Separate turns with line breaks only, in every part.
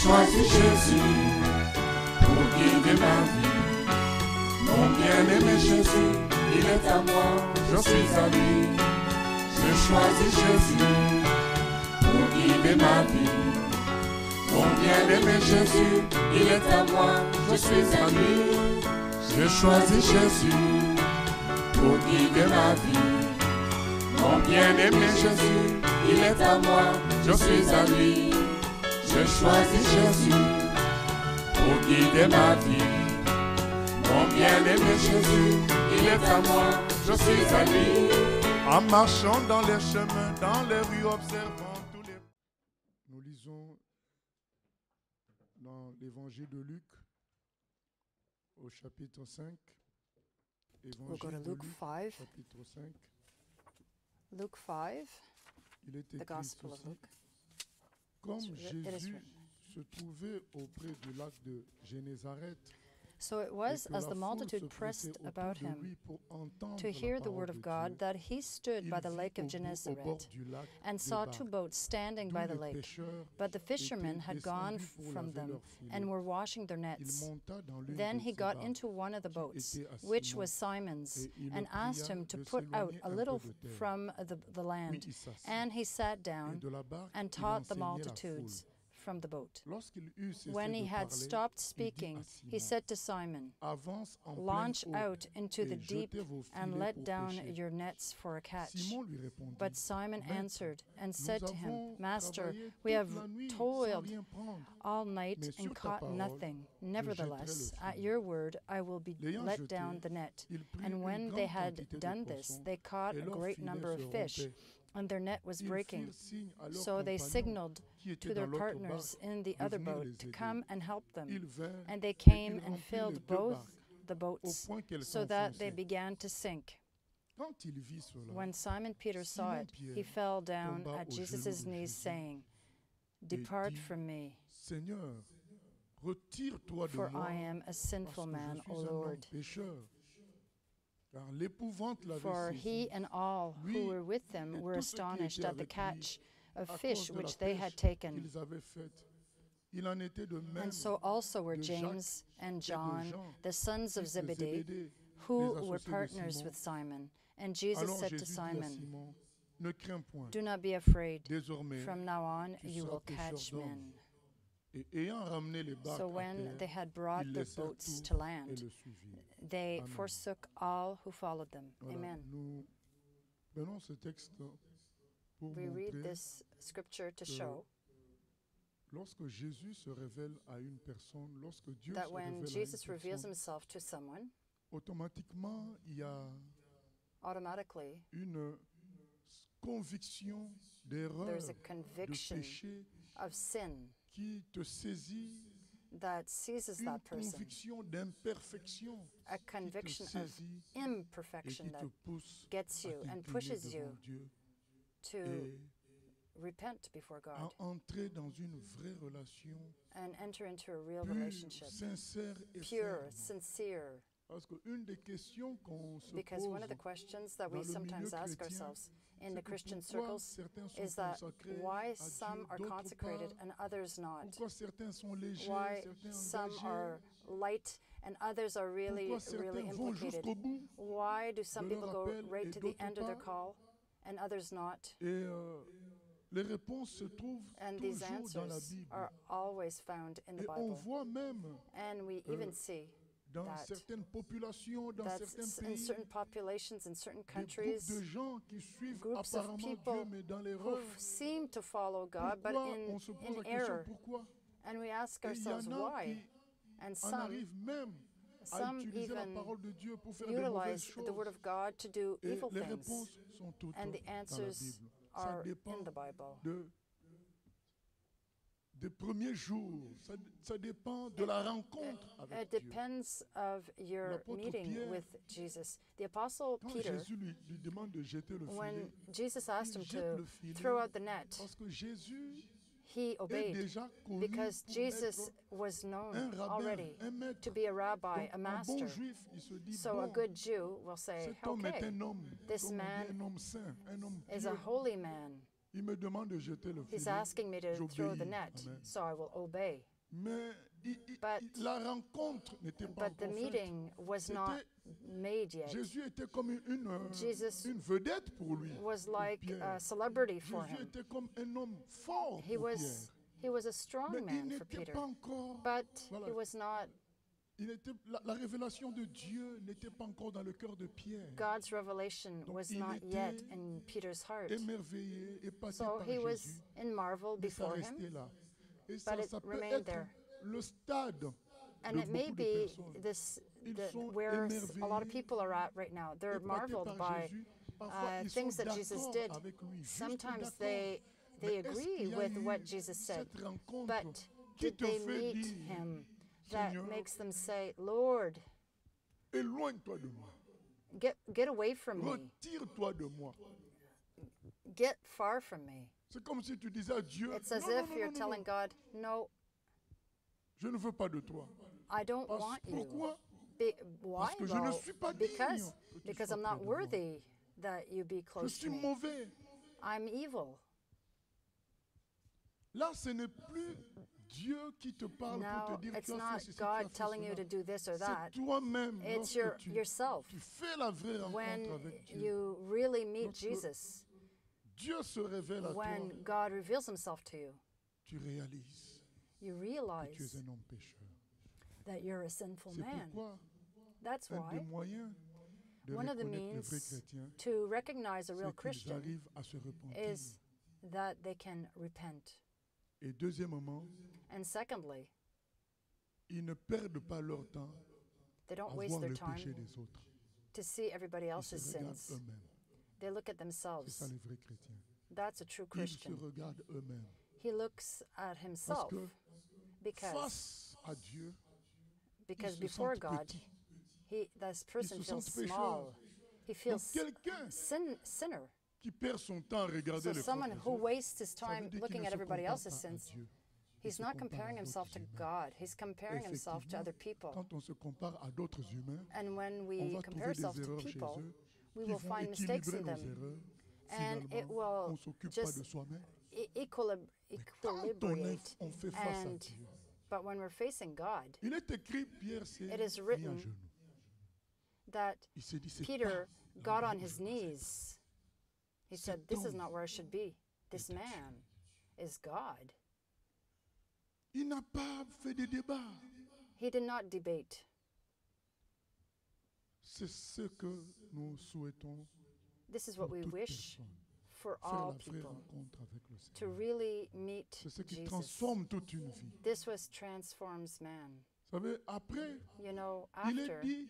choisi Jésus pour guider ma vie. Mon bien-aimé Jésus, il est à moi, je suis à lui. J'ai choisi Jésus pour guider ma vie. Mon bien-aimé Jésus, il est à moi, je suis à lui. J'ai choisi Jésus pour guider ma vie. Mon bien-aimé Jésus, il est à moi, je suis à lui. J'ai choisi Jésus pour guider ma vie. Mon bien-aimé Jésus, il est à moi, je suis à lui. En marchant dans les chemins, dans les rues, observant tous les... Nous lisons dans l'évangile de Luc, au chapitre 5.
We'll go to Luke 5.
Chapitre 5.
Luke 5,
Il est
the
écrit
Gospel of
ceci.
Luke.
Comme
It is
Jésus
written.
se trouvait auprès du lac de Génézareth,
So it
et
was,
que
as
la
the
foule
multitude
se
pressed
pressait
about
autour de
him
lui pour entendre
to
la
hear the
parole
word
de
of God,
Dieu,
that he stood
il
by the
vit
lake of
au bord
Gennesaret
du lac
and
deux
saw
barques,
two boats standing
d'où
by the
les
lake.
pêcheurs
But the fishermen
étaient
had gone
descendus pour
from
laver
them
leurs filets.
and were washing their
Il
nets.
monta dans l'une
Then
de
he
ces
got
barques,
into one of the
qui
boats,
était à
which
Simon,
was Simon's,
et il le
and asked
pria
him to
de
put out
s'éloigner
a
un
little
peu de terre.
from the
Puis
land.
il s'assit,
And he sat
et
down
de la barque,
and
il
taught the
enseignait la foule.
multitudes from the boat.
Lorsqu'il eut cessé
When he
de
had
parler,
stopped
il dit
speaking,
à
he
Simon,
said to Simon,
avance en pleine
"Launch
eau
out into the
et
deep
jetez vos
and
filets
let
pour
down
pêcher.
your nets for a catch."
Simon lui répondit,
But Simon
Maître,
answered and
nous
said to him,
avons
"Master,
travaillé
we
toute
have
la nuit sans
toiled
rien prendre,
all night
mais
and
sur ta
caught
parole,
nothing.
je
Nevertheless,
jetterai le
at
filet."
your word I will be
L'ayant
let
jeté,
down the net.
il prit
And
une
when they
grande
had
quantité de
done this,
poissons,
they caught
et
a
leur
great
filet
number
se
of fish,
rompait.
and their net was
Ils
breaking.
firent signe à leurs
So they
compagnons
signaled
qui étaient
to their
dans l'autre
partners
barque
in the
de
other
venir
boat
les
to
aider.
come and help them.
Ils vinrent
And they
et
came
ils
and
remplirent les
filled
deux
both
barques,
the
au
boats
point qu'elles
so that they
s'enfonçaient.
began to sink.
Quand il vit cela,
When Simon Peter saw
Simon
it, he
Pierre
fell down
tomba
at
aux
Jesus'
genoux de
knees,
Jésus
saying,
et
"Depart
dit,
from me,
Seigneur, retire-toi de
for
moi,
I am a
parce
sinful
que
man,
je
O
suis un homme
Lord."
pécheur. Car l'épouvante
For
l'avait
he
saisi
and all
lui
who were with them
et
were
tous ceux qui
astonished
étaient
at the
avec lui
catch of
à
fish
cause de la
which they had
pêche
taken.
qu'ils avaient faite. Il en était de même
And so also were
de
James
Jacques
and
et de
John,
Jean,
the sons of
fils de
Zebedee,
Zébédée,
who
les
were
associés de
partners
Simon.
with Simon. And Jesus
Alors
said to
Jésus dit à
Simon,
Simon, ne crains point,
"Do not be afraid.
désormais
From now on
tu
you
seras
will
pêcheur
catch
d'hommes.
men."
Et ayant ramené les barques
So
à
when
terre,
they had brought
ils
their
laissèrent
boats
tout
to
et
land,
le suivirent.
they
Amen.
forsook all who followed them.
Voilà,
Amen.
nous prenons ce texte pour
We read
montrer
this scripture to
que
show
lorsque Jésus se révèle à une personne, lorsque Dieu
that
se
when
révèle
Jesus
à une
reveals
personne,
himself to someone,
automatiquement, il y a
automatically
une conviction d'erreur,
there's a
de
conviction
péché
of sin
qui te saisit,
that seizes
une
that person,
conviction d'imperfection
a
qui te
conviction of
saisit et
imperfection
qui
that
te pousse
gets
à
you and
t'incliner
pushes
devant
you
Dieu
to
et
repent before
à
God
entrer dans une vraie relation
and enter into a real
pure,
relationship,
sincère et
pure,
ferme.
sincere.
Parce qu'une des questions qu'on se
Because
pose
one of the questions that
dans
we
le
sometimes
milieu
ask
chrétien,
ourselves in
c'est
the
que
Christian
pourquoi
circles
certains sont
is that
consacrés
why
à
some
Dieu,
are
d'autres
consecrated
pas,
and others not.
pourquoi certains sont légers,
Why
certains
some
engagés,
are light and others are really,
pourquoi certains
really
vont
implicated.
jusqu'au bout
Why do some
de leur
people go
appel
right
et
to the
d'autres
end of their
pas.
call and others not?
Et les réponses se trouvent
And these
toujours dans la
answers
Bible.
are always found in the
Et on
Bible.
voit même
And we even see
dans
that
certaines populations, dans
that
certains
in
pays,
certain populations, in certain
des groupes
countries,
de gens qui suivent
groups of
apparemment Dieu,
people
mais dans
who
l'erreur.
seem to follow God, but
Pourquoi on se pose
in
la question
error.
pourquoi?
And we ask
Et il y
ourselves
en a
why.
qui
And
en
some
arrivent même à
some
utiliser la
even
parole de Dieu pour faire de mauvaises
utilize
choses.
the Word of God to do
Et
evil
les
things.
réponses sont toutes
And the
dans la
answers
Bible. Ça
are
dépend
in the Bible.
des premiers jours. Ça dépend de la rencontre
It
avec Dieu.
depends of your
L'apôtre
meeting
Pierre,
with Jesus. The Apostle
Quand
Peter,
Jésus lui demande de jeter le
when
filet,
Jesus asked
il
him
jette
to
le filet
throw out the net,
parce que Jésus
he
est
obeyed
déjà connu
because
pour
Jesus
être
was known
un rabbin,
already
un maître.
to be a rabbi,
Donc,
a
un bon
master.
juif, il se dit,
So a
bon,
good Jew will say,
cet homme est
okay,
un homme,
this
comme on dit,
man
un homme saint, un homme
is a
pieux.
holy man.
Il me demande de jeter le
He's
filet.
asking me to throw the
J'obéis.
net,
Amen.
so I will obey.
Mais
But-
la rencontre n'était pas
But the
encore faite.
meeting was
C'était-
not made yet.
Jésus était comme
Jesus
une vedette pour lui.
Was
pour
like
Pierre.
a celebrity for
Jésus
him.
était comme un homme fort
He
pour
was
Pierre.
he was a strong
Mais il
man for
n'était
Peter,
pas encore.
but
Voilà.
he was not.
La révélation de Dieu n'était pas encore dans le cœur de Pierre.
God's revelation
Donc,
was
il
not
était
yet in Peter's heart.
Émerveillé, épaté
So
par
he was
Jésus.
in marvel
Mais ça
before
restait
him,
là. Et
but
ça,
it
ça peut
remained
être
there.
le stade
And
de
it may
beaucoup de
be
personnes.
this
Ils sont
where a lot
émerveillés,
of people are at right now. They're
épatés
marveled
par
by
Jésus. Parfois, ils
things
sont
that Jesus
d'accord
did.
avec lui, juste
Sometimes
d'accord.
they
Mais est-ce
agree
qu'il y a
with
eu
what Jesus said,
cette rencontre
but
qui
did
te
they
fait
meet
dire,
him that
Seigneur,
makes them say, Lord,
éloigne-toi de moi,
get away from me,
retire-toi de moi.
get far from me.
C'est comme si tu disais à Dieu,
It's as
non,
if
non,
you're
non, non,
telling
non,
God, no,
je ne veux pas de toi.
I don't
Parce-
want you.
pourquoi?
Why
que je ne
though?
suis pas digne
Because
que tu
because
sois
I'm
près
not
de moi.
worthy that you be
Je
close
suis
to me.
mauvais.
I'm evil.
Là, ce n'est plus Dieu qui te parle pour
Now
te dire
it's
tu as
not
fait ceci, tu as
God
fait
telling you
cela.
to do this or that.
C'est toi-même
It's
lorsque
yourself.
tu fais la vraie
When
rencontre avec Dieu.
you really meet
Lorsque
Jesus,
Dieu se révèle à
when
toi,
God reveals himself to you,
tu réalises
you
que tu es
realize
un homme pécheur.
that you're a sinful
C'est
man.
pourquoi
That's
un des
why
moyens de
one of the
reconnaître les
means
vrais chrétiens,
to recognize a real
c'est qu'ils
Christian
arrivent à se repentir.
is that they can repent.
Et deuxièmement,
And secondly,
ils ne perdent pas leur temps
they
à
don't waste
voir
their
le
time
péché des autres.
to see everybody
Ils
else's
se regardent
sins.
eux-mêmes.
They look at
C'est ça
themselves.
les vrais chrétiens.
That's a true
Ils se
Christian.
regardent eux-mêmes.
He looks at
Parce
himself
que
because
face à Dieu, ils se
before
sentent
God,
petits.
this person
se
feels
sentent pécheurs.
small. He
Donc
feels
quelqu'un
sinner.
qui perd son temps à regarder
So
les
someone
fautes des
who
autres,
wastes his
ça veut
time
dire qu'il
looking
ne
at
se
everybody
compare
else's
pas à
sins,
Dieu. Il
he's
se
not
compare
comparing
à
himself
d'autres
to
humains.
God. He's comparing himself to other people.
Quand on se compare à d'autres humains,
And when
on
we
va
compare
trouver des
ourselves to
erreurs chez
people,
eux
we
qui
will
vont
find mistakes
équilibrer
in
nos
them.
erreurs.
And it
Finalement,
will
on s'occupe pas
just
de soi-même.
Quand
On fait face à
And
Dieu.
but when we're facing God,
Il est écrit, Pierre s'est
It is
mis à
written
genoux.
that
Il s'est dit, c'est
Peter
pas
got
l'endroit
on
où
his
je dois être.
knees. He said,
Cet
"This is
homme
not where I should be. This
est Dieu."
man is God."
Il n'a pas fait de débat.
He did not debate.
C'est ce que nous souhaitons
This is what
pour
we
toute
wish
personne.
for
Faire
all
la vraie
people,
rencontre avec le
to
Seigneur.
really meet
C'est ce qui
Jesus.
transforme toute une vie.
This was transforms man.
Vous savez, après,
You know,
il est
after
dit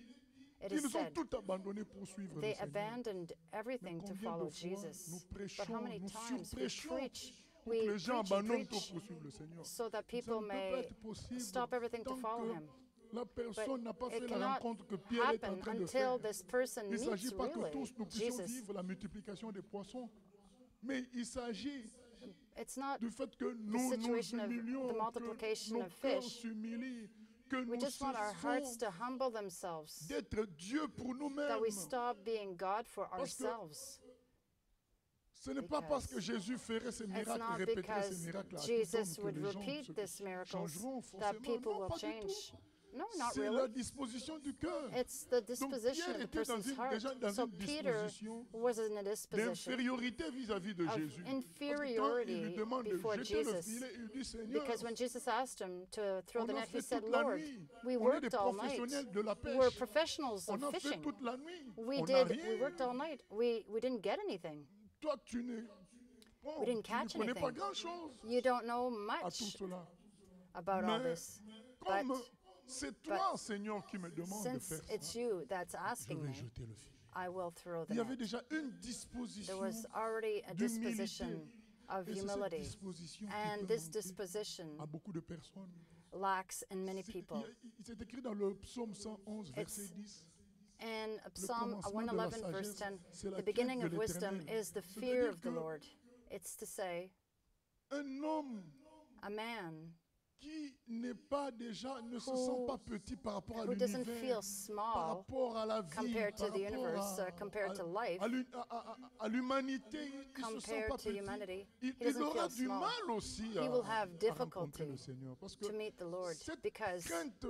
it
qu'ils
is
ont
said,
tout abandonné pour suivre le
they
Seigneur.
abandoned everything to
Combien
follow
de fois nous
Jesus. But how
prêchons,
many
nous
times we
surprêchons
preach,
pour
we
que les gens
preach and
abandonnent tout
preach
pour suivre le Seigneur.
so that
Ça
people
ne peut pas
may
être possible
stop everything to
tant
follow
que
him.
la personne n'a pas
It
fait la
cannot
rencontre que Pierre est en
happen
train de
until
faire.
this person
Il ne
meets
s'agit pas que
really
tous nous puissions
Jesus.
vivre la multiplication des poissons, mais il s'agit
It's not
du fait que nous nous
situation of
humilions,
the
que
multiplication
nos
of
cœurs
fish.
s'humilient, que
We
nous
just want our hearts
cessons
to humble themselves,
d'être Dieu pour
that
nous-mêmes.
we stop being God for
Parce que
ourselves.
Ce n'est pas parce que
because
Jésus ferait ces
It's
miracles,
not
répéterait ces
because
miracles à tout
Jesus
homme que
would
les gens
repeat these miracles
changeront
that
forcément.
people
Non,
will
pas du
change.
tout.
No, not
C'est la
really.
disposition du cœur.
It's the
Donc
disposition
Pierre
of the
était
person's heart.
déjà dans
So
une
Peter
disposition
was in a disposition
d'infériorité vis-à-vis de
of
Jésus. Parce que quand il
inferiority
lui demande de
before
jeter le
Jesus.
filet, il dit Seigneur,
Because when Jesus asked him to throw
on
the
a
net, he
fait
said,
toute la
Lord,
nuit.
we
On est des
worked all night.
professionnels de la
We're
pêche.
professionals
On
of
a fait
fishing.
toute la nuit.
We
On n'a
we
rien.
worked all night. We didn't get anything.
Toi, tu ne bon,
We didn't
tu ne
catch
connais pas
anything.
grand-chose
You don't know
à tout
much
cela.
about all
Mais
this.
comme
But
c'est toi, Seigneur, qui me demande de
since
faire
it's
ça,
you that's
je
asking
vais
me,
jeter le filet.
I will throw the
Il y avait
net.
déjà une
There
disposition
was already a
d'humilité.
disposition of
Et c'est cette
humility.
disposition qui
And
peut
this
manquer
disposition
à beaucoup de personnes.
lacks in many
C'est-
people.
C'est écrit dans le psaume 111, verset
It's
10.
In Psalm
commencement de la
111, verse
sagesse,
10,
c'est la
the beginning
crainte
of
de
wisdom
l'Éternel.
is the
C'est-à-dire
fear of the
que
Lord. It's to say,
Un homme
a man
qui n'est pas déjà, ne se
Who-
sent pas petit par rapport à
who doesn't
l'univers,
feel
par
small
rapport à la vie,
compared to
par
the
rapport
universe, compared to life,
à l'humanité, il ne se sent
compared
pas
to
petit.
humanity,
Il
he doesn't
aura
feel
du
small.
mal aussi
He will have
à rencontrer
difficulty
le Seigneur. Parce que
to meet the Lord
cette
because
crainte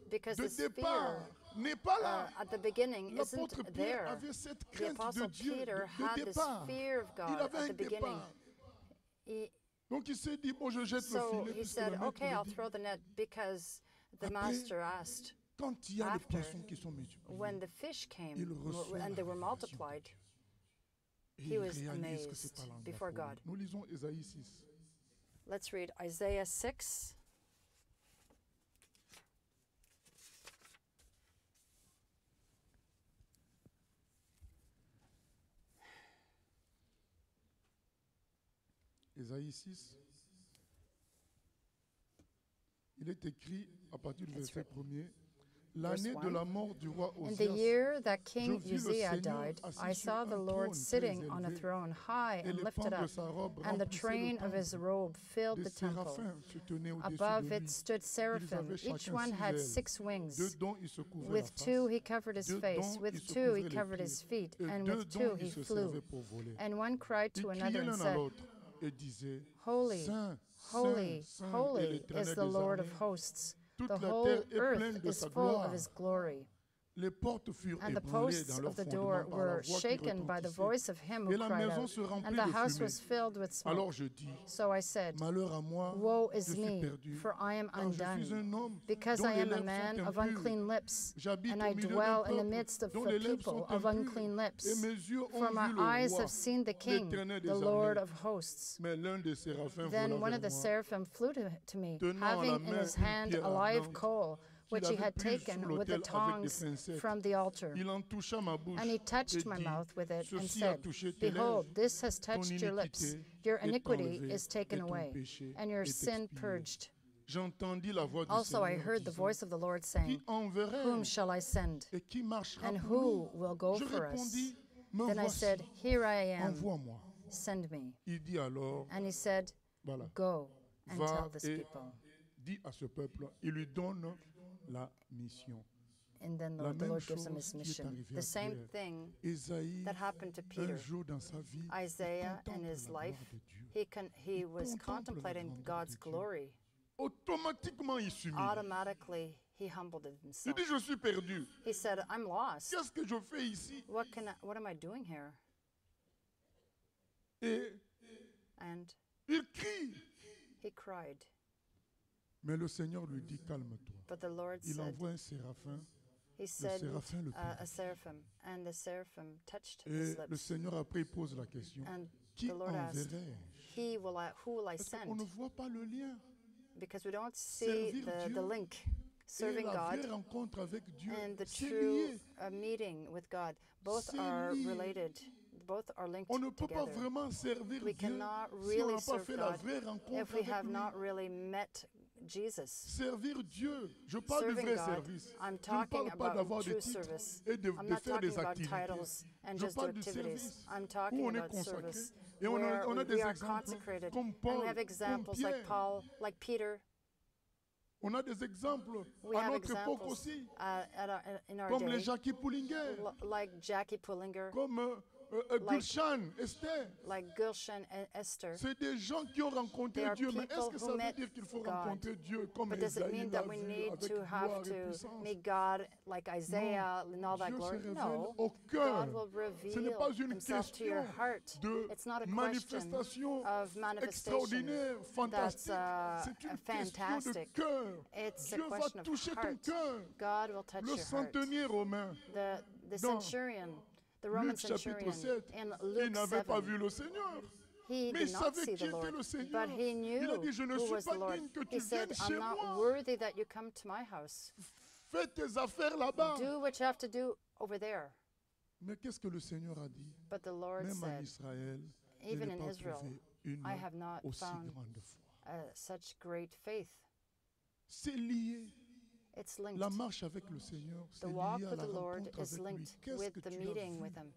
because
de
this
départ
fear
n'est pas là.
at the beginning
L'apôtre
isn't
Pierre
there.
avait cette
The
crainte de
apostle
Dieu,
Peter
de
had this
départ.
fear of
Il
God
avait
at
un
the beginning.
départ.
He,
Donc il s'est dit, bon, je jette le
so
filet
he
puisque
said,
le maître
okay,
le
I'll
dit.
throw the net because the
Après,
master asked.
Quand il y a les
After,
poissons qui sont multipliés,
When the fish came
il reçoit
and
la
they were
révélation de
multiplied,
Dieu. Et
he
il
was
réalise que c'est pas
amazed
l'endroit
before
pour lui.
God.
Nous lisons Ésaïe 6.
Let's read Isaiah 6.
Ésaïe 6. Il est écrit à partir du verset 1er. L'année de la mort du roi
In the
Osias,
year that
je
King
vis le
Uzziah
Seigneur
died,
assis
I
sur
saw
un
the Lord
trône
sitting
très
on a
élevé,
throne high
et
and
les
lifted
pans de
up,
sa robe
and the
remplissaient
train
le
of his
temple.
robe filled
Des
the temple.
séraphins se tenaient au-dessus
Above
de
it
lui.
stood
Ils
seraphim.
avaient
Each
chacun
one
6
had
ailes.
6 wings.
Dedans, il se couvrait la
With
face.
2 he covered his face,
Dedans, il
with
se
2 he
couvrait les
covered
pieds.
his feet,
Et
and with
dedans,
2
il
he
se
flew.
servait pour voler.
And one cried
Ils
to
criaient
another and
l'un à
said,
l'autre et disaient,
Holy,
Saint,
holy,
Saint, Saint est
holy
l'Éternel
is
des
the Lord of
armées.
hosts.
Toute
The
la
whole
terre est pleine
earth
de
is
sa
full of
gloire.
his glory.
Les portes furent
And the
ébranlées
posts
dans leur
of the
fondement
door
par la
were
voix qui
shaken by the
retentissait.
voice of him
Et
who
la
cried
maison
out,
se remplit
and the
de
house
fumée.
was filled with
Alors
smoke.
je dis,
So I said,
malheur à moi,
Woe
je
is
suis
me,
perdu,
for I am
car je suis
undone,
un homme
because
dont
I
les
am a
lèvres
man
sont
of
impures.
unclean lips,
J'habite
and
au
I
milieu
dwell
d'un
in the
peuple
midst of
dont
a
les lèvres
people
sont
of
impures,
unclean
et
lips.
mes yeux
For
ont
my
vu le
eyes
roi,
have seen the King,
l'Éternel
the
des
Lord
armées.
of hosts.
Mais l'un des séraphins
Then
vola
one of
vers
the
moi,
seraphim flew to me,
tenant à la
having in
main
his
une
hand
pierre
a live
ardente
coal, which
qu'il
he
avait
had
prise
taken
sur
with the
l'autel avec des
tongs
pincettes.
from the altar.
Il en toucha ma bouche
And he touched
et
my
dit,
mouth with it and
Ceci a
said,
touché tes
Behold,
lèvres,
this has
ton
touched your lips.
iniquité
Your
est
iniquity
enlevée,
is taken
et ton
away,
péché
and your
est
sin
expié.
purged.
J'entendis la voix du
Also I
Seigneur
heard the
disant,
voice of the Lord
qui
saying,
enverrai
Whom shall I send?
et qui marchera
And
pour
who
nous?
will go
Je
for us?
répondis, me
Then I
voici,
said, Here I am,
envoie-moi.
send me.
Il dit alors,
And he said,
voilà,
Go and
va
tell this
et
people.
dit à ce peuple, il lui donne la mission.
And then
La
the
même
Lord gives him
chose
his
qui est
mission.
arrivée
The
à
same
Pierre.
thing
Ésaïe,
that happened to
un
Peter.
jour dans sa vie,
Isaiah
il
in
contemple
his
la gloire
life,
de Dieu.
he was
contemple la
contemplating
grandeur
God's
de Dieu.
glory.
Automatiquement, il s'humilie.
Automatically, he humbled
Il
himself.
dit, je suis perdu.
He said, I'm lost.
Qu'est-ce que je fais ici?
What am I doing here?
Et
And
il crie.
he cried.
Mais le Seigneur lui dit, calme-toi.
But the Lord
Il
said,
envoie un séraphin.
he said
séraphin le
a
touche.
seraphim, and the seraphim touched
Et
his
le
lips.
Seigneur après pose la question,
And
qui
the Lord asked,
enverrai-je?
who will I
Parce qu'on ne
send?
voit pas le lien.
Because we don't see
Servir
the
Dieu
link.
Et
Serving
la
God
vraie rencontre avec Dieu,
and the
c'est
true
lié.
meeting with God. Both
C'est
are
lié.
related. Both are linked
On ne peut pas
together.
vraiment servir
We
Dieu
cannot
si on
really
n'a pas
serve
fait la
God
vraie
if
rencontre
we
avec
have
lui.
not really met Jesus.
Servir Dieu, je parle du
Serving
vrai
God,
service.
I'm
Je ne
talking
parle pas
about
d'avoir des
true
titres
service.
et de
I'm
faire
not talking
des
about
activités.
titles and
Je
just do
parle du
activities.
service
I'm
où
talking
on est
about
consacré.
service
Et on
where
a des
we are
exemples
consecrated.
comme
And
Paul,
we have
comme
examples
Pierre.
like Paul, like Peter.
On a des exemples
We
à
have
notre époque
examples
aussi,
in our
comme les
day,
Jackie Pullinger,
like Jackie Pullinger,
comme Gulshan, Esther.
like Gulshan and Esther.
C'est des gens qui ont rencontré
They are
Dieu. Mais est-ce
people
que
who
ça veut
met
dire qu'il faut
God.
rencontrer Dieu comme
But does it
Esaïe
mean
l'a
that we
vu
need
avec
to
gloire
have
et
to
puissance?
meet God like Isaiah and all that
Dieu se
glory?
révèle
No.
au cœur.
God will
Ce n'est pas
reveal
une
himself to your
question
heart.
de
It's not a question
manifestation
of manifestation
extraordinaire,
that's
fantastique. C'est une question de
fantastic.
cœur.
It's a
Dieu va
question of
toucher ton
heart.
cœur.
God will touch
Le
your heart.
centenier romain,
The
dans
centurion, the Roman
Luc chapitre
centurion
7,
in
il
Luke
n'avait pas
7,
vu le Seigneur.
he
Mais il
did not
savait
see
qui
the
était
Lord,
le Seigneur.
but he knew
Il a dit, je ne
who
suis
was
pas
the Lord.
digne que tu
He said,
viennes
I'm
chez
not
moi.
worthy that you come to my house.
Fais tes affaires là-bas.
Do what you have to do over there.
Mais qu'est-ce que le Seigneur a dit?
But the Lord
Même en
said,
Israël, je
even
n'ai
in
pas
Israel,
trouvé une
I have not
aussi
found
grande foi.
such great faith.
C'est lié.
It's linked.
La marche avec le Seigneur, c'est
The
lié
walk
à
with
la
the Lord
rencontre
is
avec lui.
linked
Qu'est-ce
with
que
the
tu as
meeting
vu
with Him.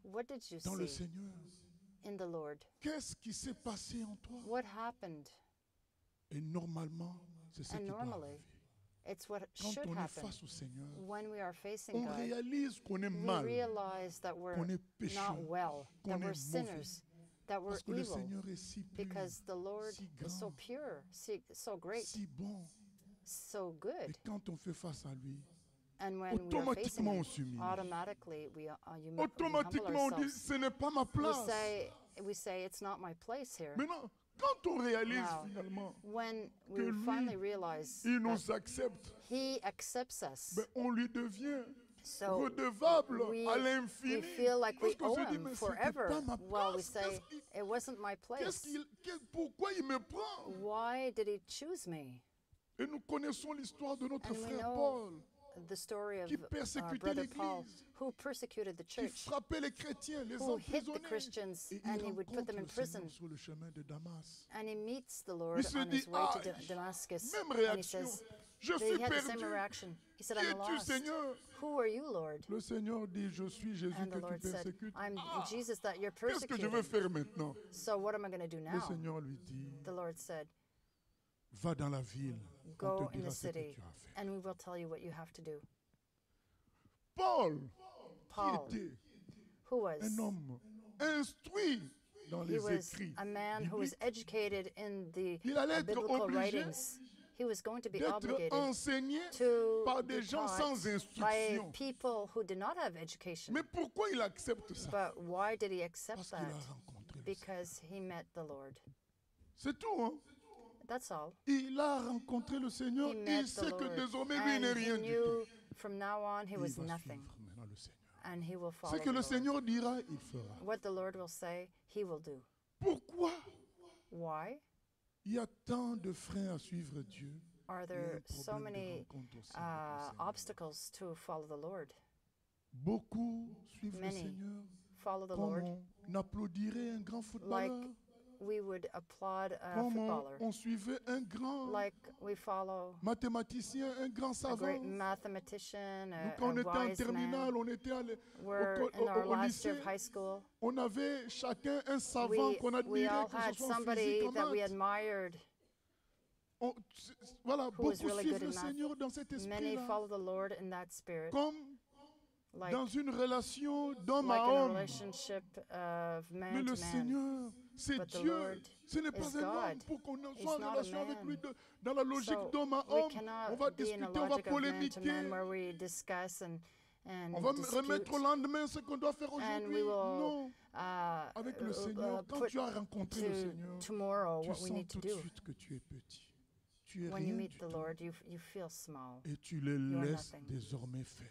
What did you
dans le
see
Seigneur?
in the Lord?
Qu'est-ce qui s'est passé en toi?
What happened?
Et normalement,
C'est ce
And
qui doit
normally,
arriver.
it's what
Quand
should
on est
happen.
face au Seigneur,
When we are facing
on
God,
réalise qu'on est
we
mal,
realize that we're
qu'on est pécheur,
not well,
qu'on
that
est
we're
mauvais.
sinners, that we're
Parce que le
evil,
Seigneur est si pur,
because the Lord
si
is so
grand,
pure, so great,
si bon.
so
Et
good.
quand on fait face à lui,
And when we are facing
automatiquement on
Him,
s'humilie.
automatically we humble
Automatiquement on dit,
ourselves.
ce n'est pas ma place.
We say, it's not my place here.
Maintenant, quand on réalise
Now,
finalement
When
que
we
lui,
finally realize
il
that
nous accepte,
He accepts us,
ben, on lui devient
so
redevable
we,
à
we
l'infini.
feel like we
Parce qu'on
owe
se dit,
Him
mais c'était
forever.
pas ma
Well, we
place.
say, it wasn't my place.
Pourquoi il me prend?
Why did He choose me?
Et nous connaissons l'histoire de notre
And we
frère
know
Paul,
the story of
qui persécutait
Brother Paul,
l'Église,
who persecuted the
qui
church,
frappait les chrétiens, les
who hit the
emprisonnait.
Christians,
Et
and
il
he would put them
rencontre
in
le
prison.
Seigneur sur le chemin de Damas.
And he meets the
Il
Lord
se
on
dit,
his way to
ah,
Damascus,
même
and he
réaction.
says,
Je
he
suis
had the same
perdu.
reaction. He said,
Qui
I'm
es-tu,
lost.
Seigneur?
Who are you, Lord?
Le Seigneur dit, je suis Jésus
And the
que tu
Lord said,
persécutes.
I'm
Ah,
Jesus that you're
qu'est-ce que je veux
persecuting.
faire maintenant?
So what am I going to do
Le
now?
Seigneur lui dit,
The Lord said,
va dans la ville, on
go
te
in
dira
the
ce que
city,
tu as à faire.
and we will tell you what you have to do.
Paul,
Paul,
qui était
who was?
un homme instruit dans
He
les
was
écrits
a man who was
bibliques,
educated in the
il allait être
biblical
obligé
writings. He was going to be
d'être
obligated
enseigné
to
par
be
des gens
taught
sans
by
instruction.
people who did not have education.
Mais pourquoi il accepte ça?
But why did he accept
Parce qu'il
that?
a rencontré le Seigneur.
Because he met the Lord.
C'est tout, hein?
That's all.
Il a rencontré le Seigneur,
He met
il
the
sait que
Lord.
désormais lui il n'est
And he
rien du tout.
knew from now on he
Et il
was
va
nothing.
suivre maintenant le Seigneur.
And he will follow
Ce que
the
le
Lord.
Seigneur dira, il fera.
What the Lord will say, he will do.
Pourquoi
Why
il y a tant de freins à suivre Dieu?
are
Il y a un
there so
problème de
many
rencontre aussi avec le Seigneur.
obstacles to follow the Lord?
Beaucoup suivent le
Many
Seigneur
follow the
comme
Lord
on applaudirait un grand footballeur,
we would applaud a
comme
footballer,
on suivait un grand
like we follow
mathématicien, un grand
a great
savant.
mathematician,
Nous, quand on
a
était en
wise
terminale,
man.
on était
We're in our
au
last year
lycée,
of high school.
on avait chacun un savant qu'on
We
admirait,
all
que
had
ce soit en
somebody
physique, en
that we
maths.
admired.
Voilà,
who was
beaucoup
really
suivent
good
le
in math.
Seigneur dans cet
Many
esprit-là,
follow the Lord in that spirit,
comme
like,
dans une relation d'homme
like
à
in a
homme.
relationship of
Mais
man
le
to man.
Seigneur, c'est
But the
Dieu.
Lord
Ce n'est pas
is
un homme
God.
pour qu'on
He's
soit en
not a
relation avec
man.
lui dans la logique
So
d'homme à
we
homme. On
cannot
va
be in a
discuter, on va
logic of man to
polémiquer.
man where we discuss and
On va
dispute,
remettre au lendemain ce qu'on doit faire
and
aujourd'hui.
we will
Non. Avec le Seigneur, quand
put
tu as rencontré le
to
Seigneur,
tomorrow
tu
what we
sens
need
tout
to
de
do.
suite que tu es petit. Tu es
When
rien
you
du
meet the
tout.
Lord, you feel small,
Et tu le
You are
laisses
nothing.
désormais faire.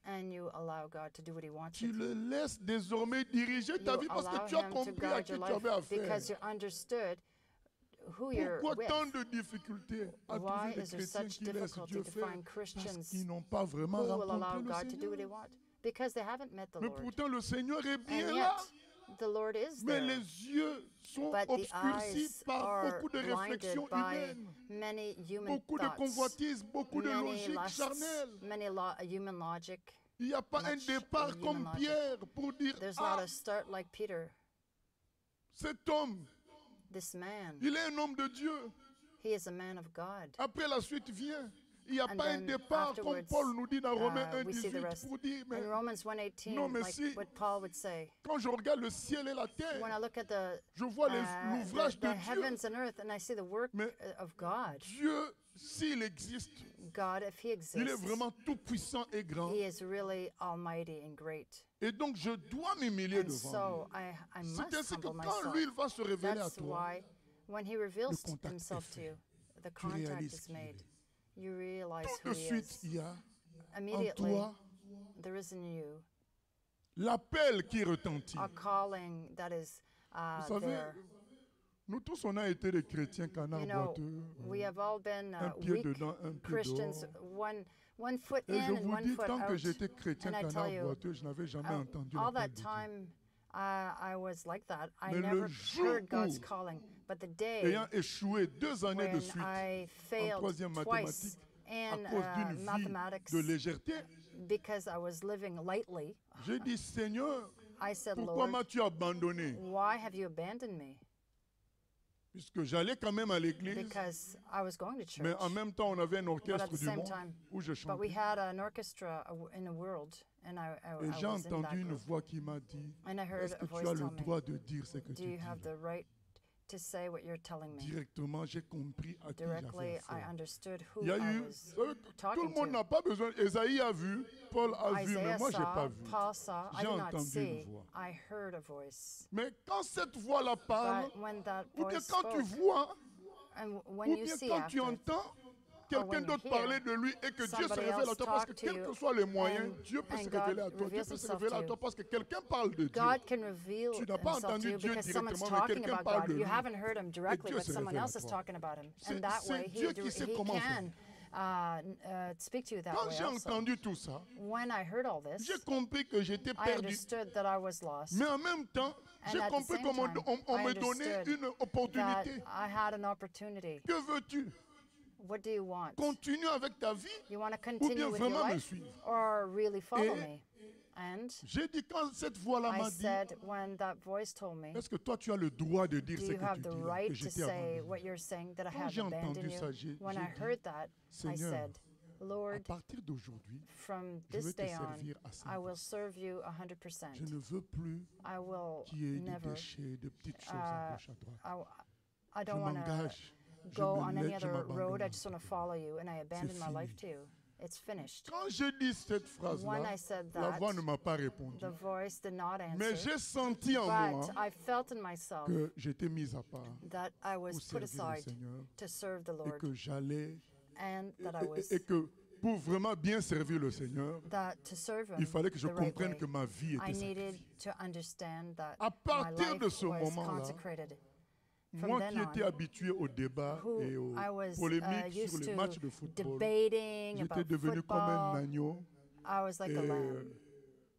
and you allow God to do what He wants
Tu
you to.
le laisses désormais diriger ta
You
vie parce
allow
que tu as
Him to
compris à
guide
qui
your
tu
life
avais
because you
affaire.
understood who you're
Pourquoi
with.
tant de difficultés à
Why
trouver des
is there
chrétiens
such
qui laissent
difficulty
Dieu
to
faire
find
parce
Christians
qu'ils n'ont pas vraiment
who will allow
rencontré le
God to do what He
Seigneur?
wants? Because they haven't met the
Mais
Lord.
pourtant le Seigneur est bien
And
là.
yet, the Lord is
Mais
there.
les yeux sont
But the
obscurcis
eyes
par
are
beaucoup de
blinded
réflexions
by
humaines,
many human
beaucoup de
thoughts,
convoitises, beaucoup de
many
logique
lusts,
charnelle.
many human logic.
Il n'y a pas un
much
départ
human
comme
logic.
Pierre pour dire
There's
ah,
not a start like Peter.
cet homme,
This man,
il est un homme de Dieu.
he is a man of God.
Après la suite vient. Il n'y a
And
pas un
then
départ comme
afterwards,
Paul nous dit dans Romains
we see the
1,18
rest.
pour dire mais
In Romans 1:18,
Non, mais
like
si-
what Paul would say,
quand je regarde le ciel et la terre,
when I look at the
je vois l'ouvrage
the
de Dieu.
heavens and earth, and I see the work
Mais
of God.
Dieu, s'il existe,
God, if He
il est
exists,
vraiment tout puissant et grand.
He is really almighty and great.
Et donc je dois m'humilier
And
devant
so
lui.
I
C'est
must
ainsi que
humble
quand
myself.
lui il va se révéler à
That's
toi,
why when He reveals
contact
Himself
est
to
fait.
you, the
tu
contact
réalises
is
qui il
made.
est.
You realize
Tout
who
de
He
suite,
is.
il y a en
Immediately,
toi
there is in you
l'appel qui retentit.
a calling that is
Vous savez,
there.
nous tous, on a été des chrétiens canards
You know,
boiteux.
we have all been
Un pied
weak
dedans, un pied
Christians,
dehors.
one foot
Et je
in and
vous
one
dis,
foot
tant que
out.
j'étais chrétien
And I tell
canard
you,
boiteux, je n'avais jamais entendu
all
l'appel
that
de Dieu.
time, I was like that. I
Mais le
never
jour
heard God's
où,
calling. But the day
Ayant échoué 2 années de
when
suite
I
en
failed
troisième
twice
mathématique à
in
cause d'une vie
mathematics
de légèreté,
because I was living lightly,
j'ai dit, Seigneur,
I said,
pourquoi
Lord,
m'as-tu abandonné?
why have you abandoned me?
Puisque j'allais quand même à l'église,
because I was going to church.
mais en même temps, on avait un
But at
orchestre
the
du
same
monde
time,
où je
but we
chantais.
had an orchestra in the world, and
Et j'ai
was in that
entendu une
group.
voix qui m'a dit,
And I heard
est-ce
a
que tu
voice
as
tell
le
me,
droit de dire ce que
do
tu
you
dis?
have the right to say what you're telling me?
Directement, j'ai compris à qui j'avais
Directly, I
affaire.
understood who
Il y a
I
eu,
was
vous savez, tout le
talking
monde n'a
to.
pas besoin. Esaïe a vu, Paul a vu, mais
Isaiah
moi, je n'ai pas
saw,
vu.
Paul saw, I
J'ai
did not
entendu une
see,
voix.
I heard a voice.
Mais quand cette voix-là parle,
But when that
ou bien
voice
quand tu
spoke,
vois,
and
ou
when you
bien
see
quand tu
after,
entends quelqu'un
when you
d'autre
hear
parler de lui et que Dieu se
somebody
révèle à
else
toi, parce que
talk to
quels
you,
que soient les moyens,
and-
Dieu peut se
and God
révéler à toi. Dieu
reveals
peut se
himself
révéler
to
à
you.
toi parce que quelqu'un parle de Dieu.
God can reveal
Tu n'as pas
himself to
entendu
you
Dieu
because someone's
directement, mais
talking
quelqu'un
about
parle
God.
de
You
lui.
haven't heard him directly,
Dieu
but
se
someone
révèle à
else is
toi.
talking about him.
C'est-
And that
c'est
way,
Dieu qui sait comment
can speak to you that
Quand
way
j'ai
also.
entendu tout ça,
When I heard all this,
j'ai compris que j'étais
I
perdu.
understood that I was lost.
Mais en même temps,
And
j'ai
at the
compris
same
qu'on
time,
on
I
me donnait
understood
une
that
opportunité.
I had an opportunity.
Que veux-tu?
What do you want?
Continue avec ta vie?
You want to
bien
continue with your
vraiment me
life
suivre?
or really follow
Et
me? And
J'ai dit quand cette voix-là
I
m'a dit,
said, when that voice told me,
est-ce que toi tu as le droit de dire
do
ce
you
que
have
tu
the
dis là,
right
que
to
j'étais
say
abandonné?
what you're saying, that I
Quand
have
j'ai
abandoned
entendu
you?
ça, j'ai
When I
dit,
heard that, I
Seigneur,
said,
À
Lord,
partir d'aujourd'hui,
from
je
this
veux te
day on,
servir à
I will
100%.
serve you
Je
100%.
ne veux plus
I will
qu'il y ait des
never,
déchets, de petites choses à
uh,
gauche, à droite.
I
Je
don't want to
m'engage. Je
go
me
on any
laisse, je
other road. I
m'abandonne.
just want to follow you, and I abandon my life
fini.
to you. It's finished.
Quand j'ai dit cette
When
phrase-là,
I said
la
that,
voix ne m'a pas répondu.
the voice did not
Mais
answer,
j'ai senti en
but
moi
I felt in myself
que j'étais mis à part
that I was
pour
put
servir le
aside
Seigneur
to serve the
et
Lord,
que j'allais
and that I was
et que pour vraiment bien servir le Seigneur,
that to serve Him
il fallait que je
the right
comprenne
way,
que ma vie
I
était
needed
sacrifiée.
to understand that
À
my
partir
life
de ce
was
moment-là,
consecrated. From
Moi
then
qui étais
on,
habitué au débat
who
et aux
I was
polémiques sur
used
les
to
matchs de football,
debating
j'étais
about
devenu comme un
football,
agneau.
I was like
Et
a lamb.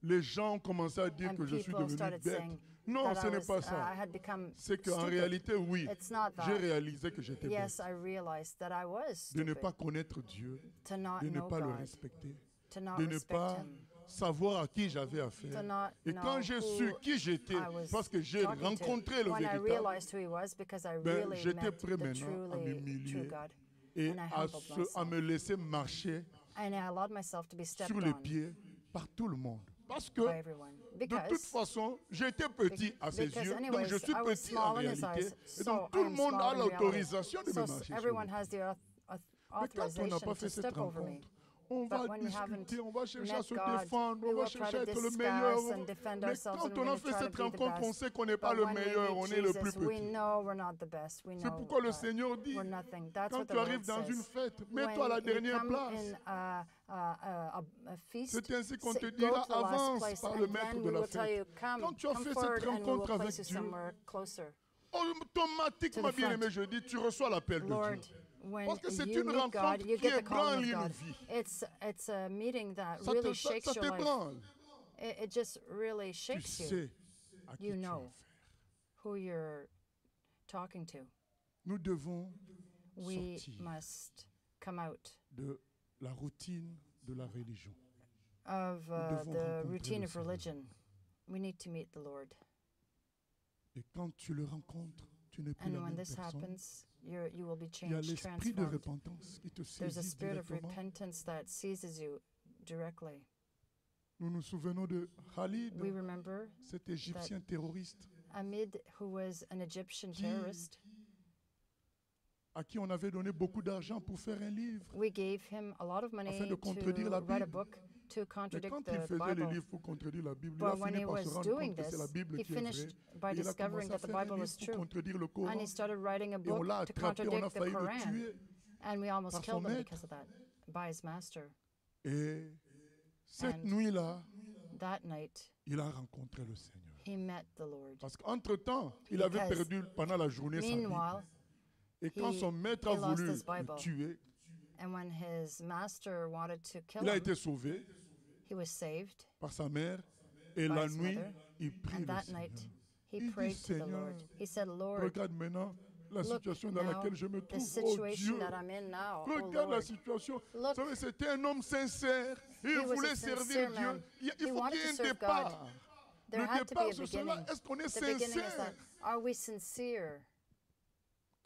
les gens ont commencé à dire
And
que je suis
people
devenu
started
bête.
saying
Non,
that
ce
I
n'est
was,
pas
I
ça.
had become
C'est qu'en
stupid.
réalité, oui,
It's not
j'ai
that.
réalisé que j'étais
Yes,
bête.
I realized that I was
De ne
stupid,
pas connaître Dieu,
to not
de ne
know
pas le
God,
respecter,
to not
de ne
respect
pas
Him,
savoir à qui j'avais
to
affaire.
not
Et
know
quand j'ai
who
su qui j'étais,
I was
parce que j'ai
talking to.
rencontré le
When I
véritable,
realized who He was, because I
ben,
really
j'étais
met
prêt
the
maintenant à
true
m'humilier
God,
et
and I
à,
humbled
à me
myself.
laisser marcher
And I allowed myself to be stepped
sur les
on
pieds par tout le monde. Parce que,
by everyone.
de toute
Because
façon, j'étais petit à ses
because
yeux, donc
anyways,
je suis
I was
petit en
small in his
réalité.
eyes,
Et
so
donc tout
I
le
am
monde a
small in reality.
l'autorisation de me
So
marcher sur
everyone
lui.
has the
Mais quand on n'a
authorization
pas
to
fait cette
step over me.
rencontre, on va
But when we haven't
discuter, on va chercher à
met
se
God,
défendre,
we
on va
will try
chercher à
to
être le
discuss
meilleur.
and defend
Mais
ourselves,
quand
and
on
we're
a
going
fait
to try
cette
to be the
rencontre, on
best.
sait qu'on n'est pas
But
le
when we
meilleur,
meet
on est le plus
Jesus, we
petit.
know we're not the best. We
C'est
know
pourquoi le Seigneur dit,
we're nothing. That's
quand
what the
tu arrives
Lord
dans une
says.
fête, mets-toi à la
When you
dernière
come
place.
in a feast,
C'est ainsi qu'on te
go
dira,
to the last
avance
place,
par le
and
maître
then
de
we
la
will tell
fête.
you, come
Quand tu as fait
forward,
cette
and we will
rencontre
place
avec
you
Dieu,
somewhere closer.
automatiquement,
To the
bien aimé,
front.
je dis, tu reçois l'appel de
Lord,
Dieu.
when
Parce que c'est
you
une
meet God,
rencontre
you
qui
get the calling
ébranle
of
une
God.
vie.
It's a meeting that
Ça
really shakes
ça
your life.
t'ébranle.
It just really
Tu
shakes you,
sais à qui
You
tu as
know.
affaire.
who you're talking to.
Nous devons
We
sortir
must come out
de la routine de la religion.
of
devons
the
rencontrer
routine
le
of
Seigneur.
religion. We need to meet the Lord.
Et quand tu le rencontres, tu n'es plus
And
la
when
même
this
personne.
happens, you will be
Il y a
changed,
l'esprit de
transformed.
repentance qui te
There's a
saisit
spirit of
directement.
repentance that seizes you directly.
Nous nous souvenons de Khalid,
We remember
cet Égyptien terroriste
Ahmed, who was an Egyptian
Qui-
terrorist.
à qui on avait donné beaucoup d'argent pour faire un livre.
We gave him a lot of money
Afin de contredire la
to write a
Bible.
book to
Mais
contradict
quand il
the
faisait les
Bible.
livres pour contredire la Bible, il
But
a
when
fini
he
par se
was
rendre
doing
compte que c'est la
this,
Bible
he
qui est vraie.
finished by
Et il a
discovering
commencé à
that the
faire un
Bible
livre
was
pour
true.
contredire le
And
Coran.
he started writing a
Et on
book
l'a
to
attrapé, on a
contradict the
failli le
Quran.
tuer.
And we almost
par son
killed him
maître.
because of that, by his master.
Et cette
And-
nuit-là,
That night,
il a rencontré le Seigneur.
he met the Lord.
Parce qu'entre-temps, il avait
Because
perdu pendant la journée sa Bible.
Meanwhile,
Et quand
he-
son maître a
he lost
voulu
his Bible.
le tuer,
and when his master wanted to kill
il a
him,
été sauvé
he was saved.
par sa mère. Et
by
la
his
nuit,
mother.
il prie
And
le
that
Seigneur.
night, he
Il
prayed
dit,
to the
Seigneur,
Lord. He said, Lord,
regarde maintenant la
look
situation dans
now,
laquelle je me
the
trouve. Oh
situation
Dieu,
that I'm in now. Oh
regarde la
Lord.
situation.
Look,
Vous savez, c'était un homme sincère. Il
was a
voulait
sincere
servir Dieu.
man.
Il
He
faut
wanted
qu'il y ait
to
un
serve
départ.
God. There
Le
had to be
départ
a
sur cela,
beginning.
est-ce qu'on est
The beginning is
sincère?
that, are we sincere?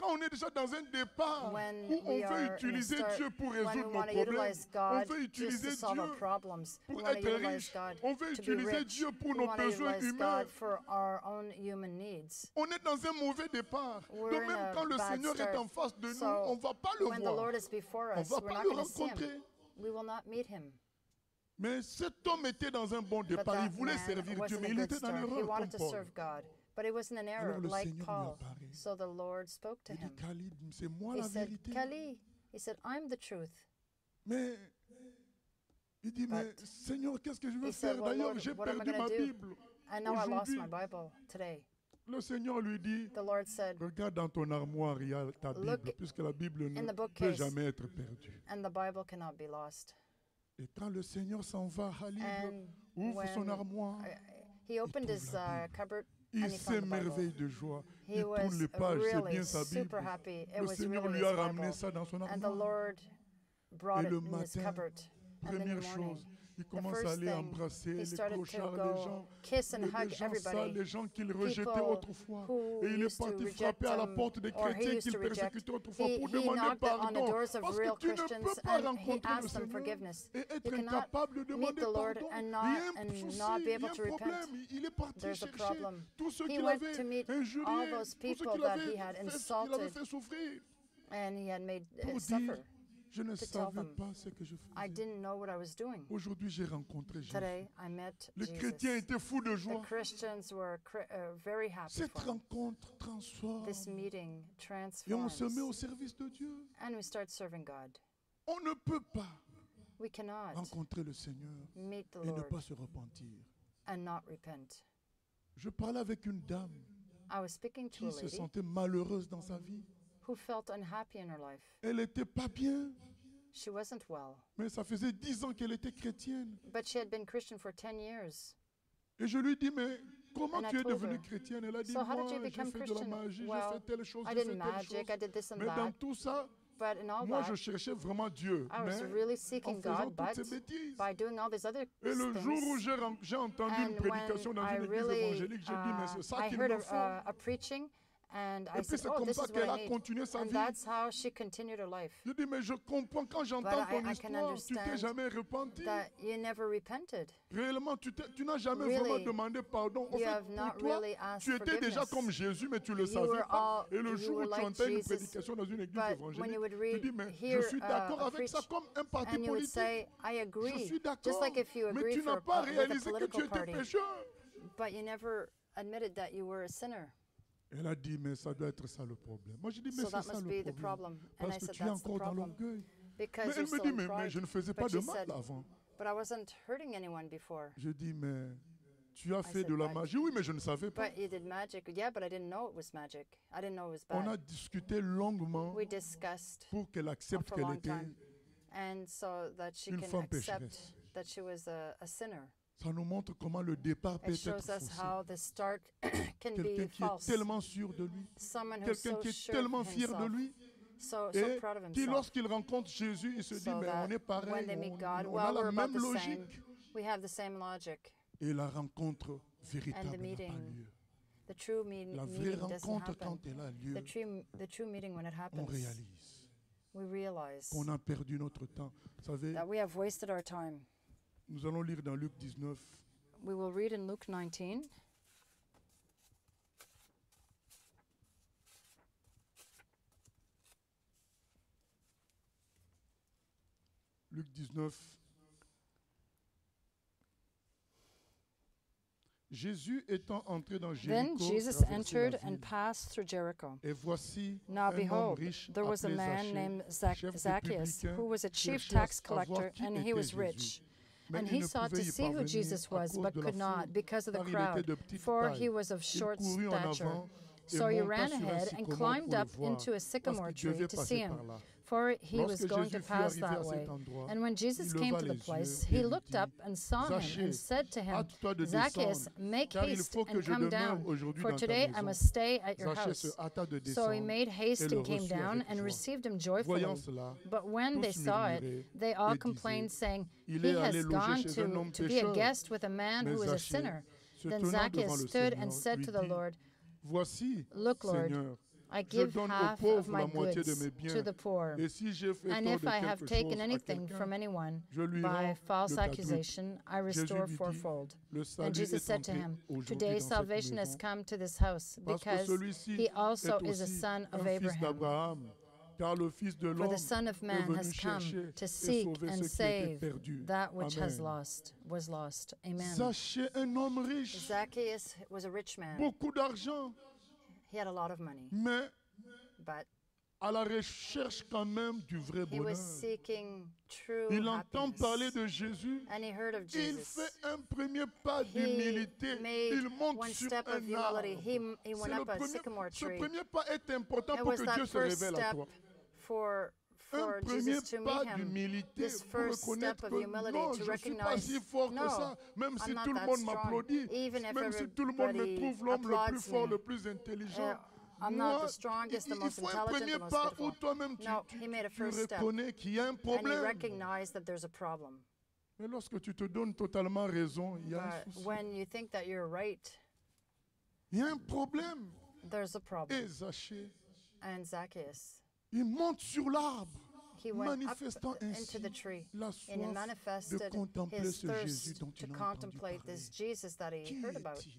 Quand on est déjà dans un départ
when
où on
we
veut
are in a
utiliser
start,
Dieu pour
when we
résoudre nos
want to
problèmes,
utilize
on
God
veut
just to
utiliser
solve our
Dieu
problems, we
pour
want to
être
utilize
riche,
God
on veut
to be
utiliser
rich,
Dieu pour
we
nos
want to
besoins
utilize
humains.
God for our own human needs.
On est dans un mauvais départ.
We're
De
in
même,
a
quand le
bad
Seigneur est
start.
en face de nous,
So,
on ne va pas le
when the
voir.
Lord is before
On
us,
va
we're
pas
not
le
going to see him.
rencontrer.
We will not meet him.
Mais cet homme était dans un bon
But
départ. Il
that
voulait
man
servir
was
Dieu,
in
mais
a
il
good
était dans
start. He
l'erreur
wanted
comme
to
Paul.
serve God, but he was in an error
Alors le
like
Seigneur lui
Paul.
apparaît.
So the Lord spoke to
Il dit,
him.
Khalid, c'est moi
He
la
said,
vérité.
Kali, he said, I'm the truth.
Mais il dit, mais
But
Seigneur, qu'est-ce que je veux
He said,
faire?
well,
D'ailleurs,
Lord,
j'ai
what am I
perdu
going
ma
to do?
Bible.
I know I lost
Aujourd'hui,
my Bible today.
le Seigneur lui dit,
The Lord said,
regarde dans ton armoire, il y a ta
Look
Bible, puisque la Bible
in
ne
the
peut
bookcase.
jamais être perdue.
And the Bible cannot be lost.
Et quand le Seigneur s'en va, Khalid
And
ouvre son
when
armoire,
he opened
trouve
his
la Bible.
cupboard
il
and he found the
s'émerveille
Bible.
de joie.
He
Il tourne
was
les pages, c'est
really
bien sa
super
Bible.
happy. It
Le
was
Seigneur
really
lui a
his
ramené
Bible.
ça dans son
And the
armoire.
Lord brought
Et
it
le
in his
matin,
cupboard. And then in
première
the morning,
chose, il
the
commence à
first
aller
thing,
embrasser
he
les
started to
clochards, les
go
gens,
kiss and
les
hug
gens sales,
everybody.
les gens qu'il rejetait
People
autrefois.
who
Et il est
used to
parti
reject
frapper à la
him,
porte des
or he
chrétiens
used
qu'il
to reject.
persécutait autrefois pour
He
demander
knocked on the
pardon.
doors of
Parce
real
que tu ne
Christians
peux pas
and he
rencontrer le
asked them
Seigneur
forgiveness.
et être
You cannot
incapable de
meet
demander
the Lord
pardon.
and
Il y
not,
a un
and
souci,
not be
il y
able
a un
to repent.
problème. Il est parti
There's a
chercher
problem.
tous ceux
He
qu'il
went
avait
to meet
injuriés,
all those
tous ceux
people
qu'il
that
avait
he had
fait
insulted
souffrir.
and he had made
Pour
suffer.
dire, je ne
to tell
savais
them,
pas ce que je
I
faisais.
didn't know what I was doing.
Aujourd'hui, j'ai rencontré Jésus.
Today, I met
Les chrétiens
Jesus.
étaient fous de
The
joie.
Christians were very happy
Cette
for him.
rencontre transforme.
This meeting
Et on se met au
transforms,
service de Dieu.
and we start serving God.
On ne peut pas
We cannot
rencontrer le Seigneur
meet the
et ne
Lord
pas se repentir.
and not repent.
Je parlais avec une dame
I was speaking to a
qui se
lady
sentait malheureuse dans sa vie.
who felt unhappy in her life.
Elle n'était pas bien,
She wasn't well,
mais ça faisait 10 ans qu'elle était chrétienne.
but she had been Christian for 10 years.
Et je lui dis, mais comment
And I
tu es
told
devenue
her,
chrétienne? Elle a dit,
so how
moi,
did you
j'ai
become
fait de la
Christian?
magie,
Well,
j'ai fait telle chose,
I
j'ai
did
fait telle
magic, I
chose.
did this and
Mais dans
that,
tout ça,
but in all
moi, je
that,
cherchais vraiment Dieu.
I was
Mais
really
en
seeking
faisant
God,
toutes ces
but
bêtises.
by doing all these other
Et le jour où
things,
j'ai entendu une
and
prédication
when
dans
I
une église
really,
évangélique, j'ai dit, mais c'est ça
I
qu'il
heard
me faut.
a preaching, and I
Et puis
said,
c'est
oh,
comme
this
ça
is
qu'elle
what
a
I need.
continué sa
And
vie.
that's how she continued her life.
Je dis, mais je comprends quand j'entends
But
ton
I can
histoire, tu t'es
understand
jamais repenti.
That you never repented.
Réellement, tu n'as jamais
Really,
vraiment demandé pardon. En
you
fait,
have
pour
not
toi,
really asked
tu étais déjà
forgiveness.
comme Jésus, mais tu ne le
You
savais
were
pas.
all-
Et le
you
jour
were
où tu
like
entends une
Jesus,
prédication dans une église
but when
évangélique,
you would
tu
read,
dis, mais je
hear
suis d'accord
a
avec ça
preach,
comme un parti
and you would
politique.
say, I
Je
agree,
suis d'accord.
just like if you
Mais
agree
tu
for
n'as pas
with a
réalisé que tu
political
étais
party,
pécheur.
but you never admitted that you were a sinner.
Elle a dit, mais ça doit être ça le problème. Moi, j'ai dit, mais
So
c'est
that
ça
must
le
be the
problème.
problem. And I
Parce que
said,
tu es
that's the
encore dans
problem.
l'orgueil. Mais
Because
elle
you're
me
still
dit,
in
mais
pride.
je ne faisais
But
pas de
she
mal
said,
avant.
but I wasn't hurting anyone before.
Je dis, mais tu as fait
said,
de la
but-
magie. Oui, mais je ne savais pas.
But you did magic. Yeah, but I didn't know it was magic. I didn't know it was
On a
bad.
discuté longuement
We discussed
pour qu'elle accepte
for a
qu'elle
long
était.
time. And so that she
Une
can
femme
accept
pécheresse.
that she was a sinner.
Ça nous montre comment le départ peut
It
être
shows us
faussé.
how the start can
Quelqu'un
be
qui est
false.
tellement sûr de lui,
Someone who's
quelqu'un
so
qui est
sure
tellement
of
fier de
himself,
lui,
so
et
proud of
qui,
himself.
lorsqu'il rencontre Jésus, il se dit,
So
mais
that
on est pareil,
when they meet God,
on a
well,
la
we're about
même
the same.
logique.
We have the same logic.
Et la rencontre véritable n'a pas
meeting
lieu.
The true
La vraie
meeting doesn't
rencontre,
happen.
quand elle a lieu,
The true meeting, when it
on
happens,
réalise
we realize
qu'on a perdu notre temps. Vous savez,
that we have wasted our time.
nous allons lire dans Luc 19,
We will read in Luke 19.
Luc 19. Jésus étant entré dans
Then
Jéricho,
Jesus
traversait
entered
la ville.
and passed through Jericho.
Et voici
Now
un homme
behold,
riche
there was a
appelé
man
Zachée,
named
chef des
Zacchaeus,
publicains,
who was a chief
cherchait à
tax
savoir
collector,
qui
and he
était
was
Jésus.
rich.
Mais
And
il
he
ne
sought
pouvait
to
y
see who
parvenir
Jesus
à
was,
cause
but
de la
could not
foule,
because of the
car il était
crowd,
de petite
for
taille.
he was of
Il
short
courut en
stature.
avant et
So he
monta
ran
sur un
ahead and
sycomore
climbed
pour le
up
voir,
into a
parce
sycamore
qu'il devait
tree to
passer
see him,
par là.
for he was
Lorsque
going
Jésus
to
fut
pass
arrivé
that
à cet
way.
endroit,
And when Jesus
il
came
leva
to the
les
place,
yeux
he
et lui
looked
dit,
up and saw him
Zachée,
and said to him,
hâte-toi de
Zacchaeus,
descendre,
make
car il
haste
faut que
and
je
come
demeure
down,
aujourd'hui
for
dans ta
today I
maison.
must stay at your
Zachée
house.
se hâta de
So he
descendre
made haste
et le
and came
reçut
down
avec
and
joie.
received him joyfully.
Voyant cela,
But when they
tous
saw it,
murmuraient
they all
et
complained,
disaient,
saying,
Il
He
est allé
has
loger
gone
chez un homme
to be a
pécheur.
guest with a man
Mais
who is a
Zachée,
sinner.
se
Then
tenant devant
Zacchaeus
le
stood
Seigneur,
and said
lui
to the
dit,
Lord,
Voici,
Look, Lord,
Seigneur,
I
je
give
donne aux
half of
pauvres
my
la moitié de
goods
mes
to
biens.
the poor.
Et si j'ai fait
And
tort
if
de
I have
quelque
taken
chose à
anything
quelqu'un,
from anyone
je lui
by
rends
false
le quadruple.
accusation, I
Jésus
restore
lui dit,
fourfold.
le
And
salut
Jesus
est
said to
entré
him,
aujourd'hui
Today
dans cette
salvation has
maison,
come to this house,
parce que
because
celui-ci
he also
est
is a
aussi
son of
un fils
Abraham.
d'Abraham. Car le Fils de
For
l'homme
the Son of
est
Man
venu
has come
chercher
to
et
seek
sauver
and
ce qui était
save
perdu.
that which
Amen.
was lost. Amen.
Zaché, un homme riche,
Zacchaeus was a rich man.
beaucoup d'argent,
He had a lot of money,
mais
but
à la recherche quand même du vrai
he was
bonheur.
seeking true
Il entend
happiness.
parler de Jésus.
And he heard of
Il
Jesus.
fait un premier pas
He
d'humilité.
made
Il monte
one
sur
step of
un arbre.
humility. He went
C'est le
up a
premier-
sycamore
ce
tree.
premier pas est important
It
pour
was
que
that
Dieu se
first
révèle à
step
toi.
for
Un premier
Jesus to
pas
meet him.
d'humilité
This
pour
first
reconnaître
step of
que
humility
non,
to
je ne suis pas
recognize,
si fort que
no,
ça. Même si
I'm not
tout le
that
monde
strong.
m'applaudit,
Even if
même si tout le monde me
everybody
trouve l'homme le
applauds
plus fort,
me.
le plus intelligent.
I'm
Moi,
not the strongest, the
il
most
faut un
intelligent,
premier
the most
pas
beautiful.
où toi-même
No, he made a
tu
first step.
reconnais qu'il y a un
And he
problème.
recognized that there's a problem.
Mais lorsque tu te donnes totalement raison, il y a un
But
souci.
when you think that you're right,
Il y a un problème.
there's a problem.
Et Zaché,
And Zacchaeus,
il monte sur l'arbre,
he went up
manifestant ainsi
into the tree,
la
and he
soif de
manifested
contempler
his
ce Jésus
thirst
dont
to
il a entendu
contemplate
parler.
this Jesus that he
Qui
heard about.
est-il?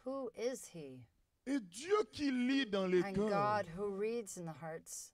Who is he?
Et Dieu qui lit dans les
And
cœurs,
God, who reads in the hearts,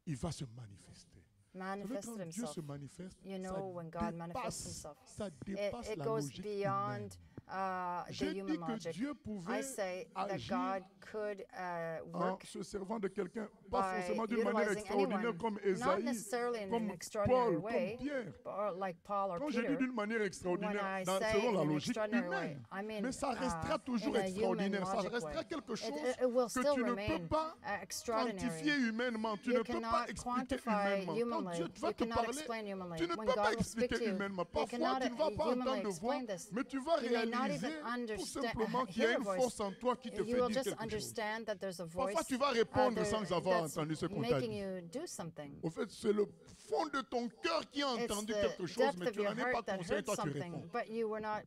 il va se manifester. Vous savez,
manifested
quand Dieu
himself.
se manifeste,
You
ça
know, when God manifests
dépasse,
himself,
ça dépasse
it
la
goes
logique
beyond
humaine.
the
J'ai dit
human
que
logic.
Dieu
I
pouvait
say that
agir
God could
en
work
se servant de quelqu'un, pas
by
forcément d'une manière
utilizing
extraordinaire
anyone,
comme
not
Ésaïe,
necessarily in an
comme
extraordinary
Paul,
way,
comme Pierre.
or like Paul or
Quand je dis
Peter.
d'une manière
When
extraordinaire,
I
dans-
say
selon la
in an
logique
extraordinary way,
humaine,
I mean
mais ça restera toujours
in a human
extraordinaire, ça
logic
restera
way.
quelque chose
It will
que
still
tu ne peux
remain
pas
extraordinary.
quantifier humainement, tu
You
ne peux pas
cannot
expliquer
quantify
humainement. Quand
humanly.
Dieu va
You
te
cannot
parler,
explain humanly.
tu ne
When
peux pas
God will speak
expliquer
to you,
humainement.
you
Parfois,
cannot
tu ne vas pas
humanly
entendre voix,
explain this.
mais tu vas
You may not
réaliser
even
tout
understand,
simplement qu'il y a
hear a
une
voice.
force en toi qui te
You
fait
will
dire
just
quelque chose.
understand that there's a voice
Parfois, tu vas répondre
there
sans avoir
that's
entendu ce qu'on t'a
making
dit.
you do something.
Au fait, c'est le fond de ton cœur qui a
It's
entendu
the
quelque chose,
depth
mais
of
tu
your
n'en es pas
heart that
conscient et
heard
toi tu
something,
réponds.
but you were not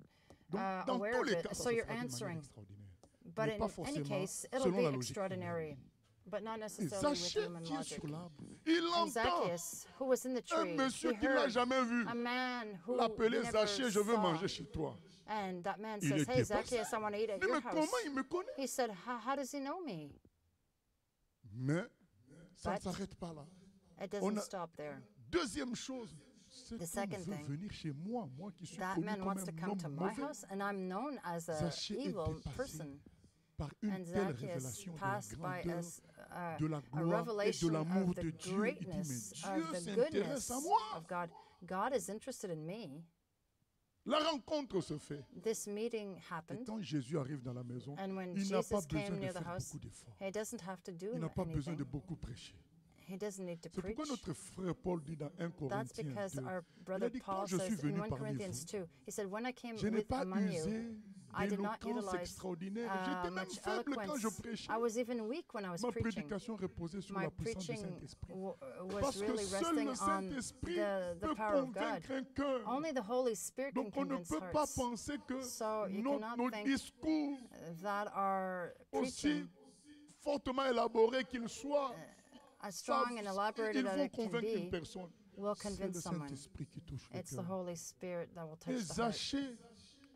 Donc, dans
aware
tous
of
les
it,
cas,
so
ça se
you're
fera d'une manière
answering.
extraordinaire.
But
Mais
in
pas
any
forcément
case, it'll
selon
be
la logique
extraordinary, but not
Et
necessarily with
Zaché
human
qui est
logic.
sur l'arbre, il
And
entend
Zacchaeus, who was in the
un
tree,
monsieur
he
qui ne l'a
heard
jamais vu
a man who
l'appeler
he never
Zaché, je veux
saw.
manger chez toi.
And that man
Il
says,
était
hey,
dépassé.
Zacchaeus, I want to eat at
Mais
your
comment
house.
il me connaît?
He said, how does he know me?
Mais ça ne
But
s'arrête pas là.
It
On
doesn't
a-
stop there.
Deuxième chose, cet
The
homme
second
veut
thing,
venir chez moi qui suis
That
connu
man
comme
wants to
un
come to
homme
my
mauvais.
house, and I'm known as a
Zaché est
evil
dépassé
person.
par une
And
telle
Zacchaeus
révélation de la
passed by
grandeur,
us
de la
a
gloire et de
revelation
l'amour
of
de
the
Dieu. Il dit, mais
greatness,
Dieu
of the
s'intéresse
goodness
à moi.
of God. God is interested in me.
La rencontre se fait.
This meeting
Et
happened,
quand Jésus arrive dans la maison,
and when
il n'a pas
Jesus
besoin
came
de
near the
faire
house,
beaucoup d'efforts.
he doesn't have to do
Il n'a pas besoin de
anything.
beaucoup prêcher.
He doesn't need to
C'est
preach.
pourquoi notre frère Paul dit dans 1
That's
Corinthiens
because
2,
our
il a
brother
dit,
Paul
quand je suis
says in
venu
1
parmi
Corinthians
vous,
2, he said, when I came
je n'ai pas
among you,
usé
I did not
d'éloquence
utilize
extraordinaire. J'étais même
much
faible quand je
eloquence.
prêchais.
I was even weak when I was
Ma
preaching.
prédication reposait sur
My
la puissance du
preaching
Saint-Esprit.
was
Parce que
really
seul
resting
le
on
Saint-Esprit
the
peut
power of God.
convaincre un cœur.
Only the Holy Spirit can
Donc on ne
convince
peut pas
hearts
penser que
So you
nos
cannot think
discours,
that our
aussi
preaching,
fortement élaborés qu'ils soient,
as strong and elaborated
ils
as
vont
it can
convaincre une
be,
personne.
will
C'est le
convince someone.
Saint-Esprit qui touche le
It's the
cœur.
Holy Spirit that will
Et
touch the heart.
Zaché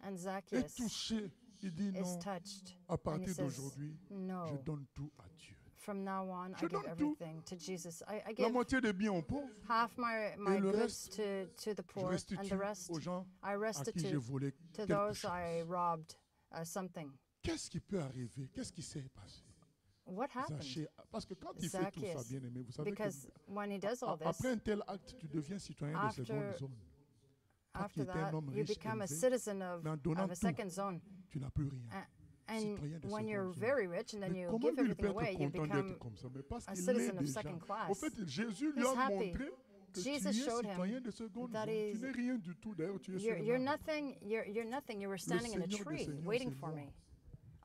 And
est
Zacchaeus
touché. Il dit
is
non,
touched.
à
And he
partir
says,
d'aujourd'hui, je
no,
donne tout à Dieu.
from now on, I
Je
give
donne tout.
everything to Jesus. I
La
give
moitié des biens aux pauvres,
half my
le
goods
reste,
to the
je
poor, and
restitue
the rest
aux gens
I
à qui j'ai
restitute
volé
to
quelque
those I
chose.
robbed something.
Qu'est-ce qui peut arriver? Qu'est-ce qui s'est passé?
What happened?
Zaché, parce que quand il fait tout ça,
Zacchaeus,
bien aimé, vous savez que
because when he does all
après
this,
un tel acte, tu deviens citoyen de
after-
seconde zone. Toi qui
after
étais un
that,
homme
you
riche,
become a
élevé,
citizen
mais en donnant
of a
tout,
second zone.
tu n'as plus rien.
And
Citoyen de
when
seconde
you're
zone.
very rich and then
Mais
you
comment
give
lui il peut
everything away,
être
you
content
become
d'être comme ça? Mais parce
a
qu'il l'est
citizen of
déjà.
second class.
Au fait, Jésus lui
He's
a
happy.
montré que
Jesus
tu es
showed
citoyen
him
de seconde
that
zone. Tu
he's-
n'es rien du tout. D'ailleurs, tu es sur
You're
un arbre.
nothing. You're nothing. You were standing in a
Seigneur des
tree
Seigneurs,
waiting
c'est
for
moi.
me.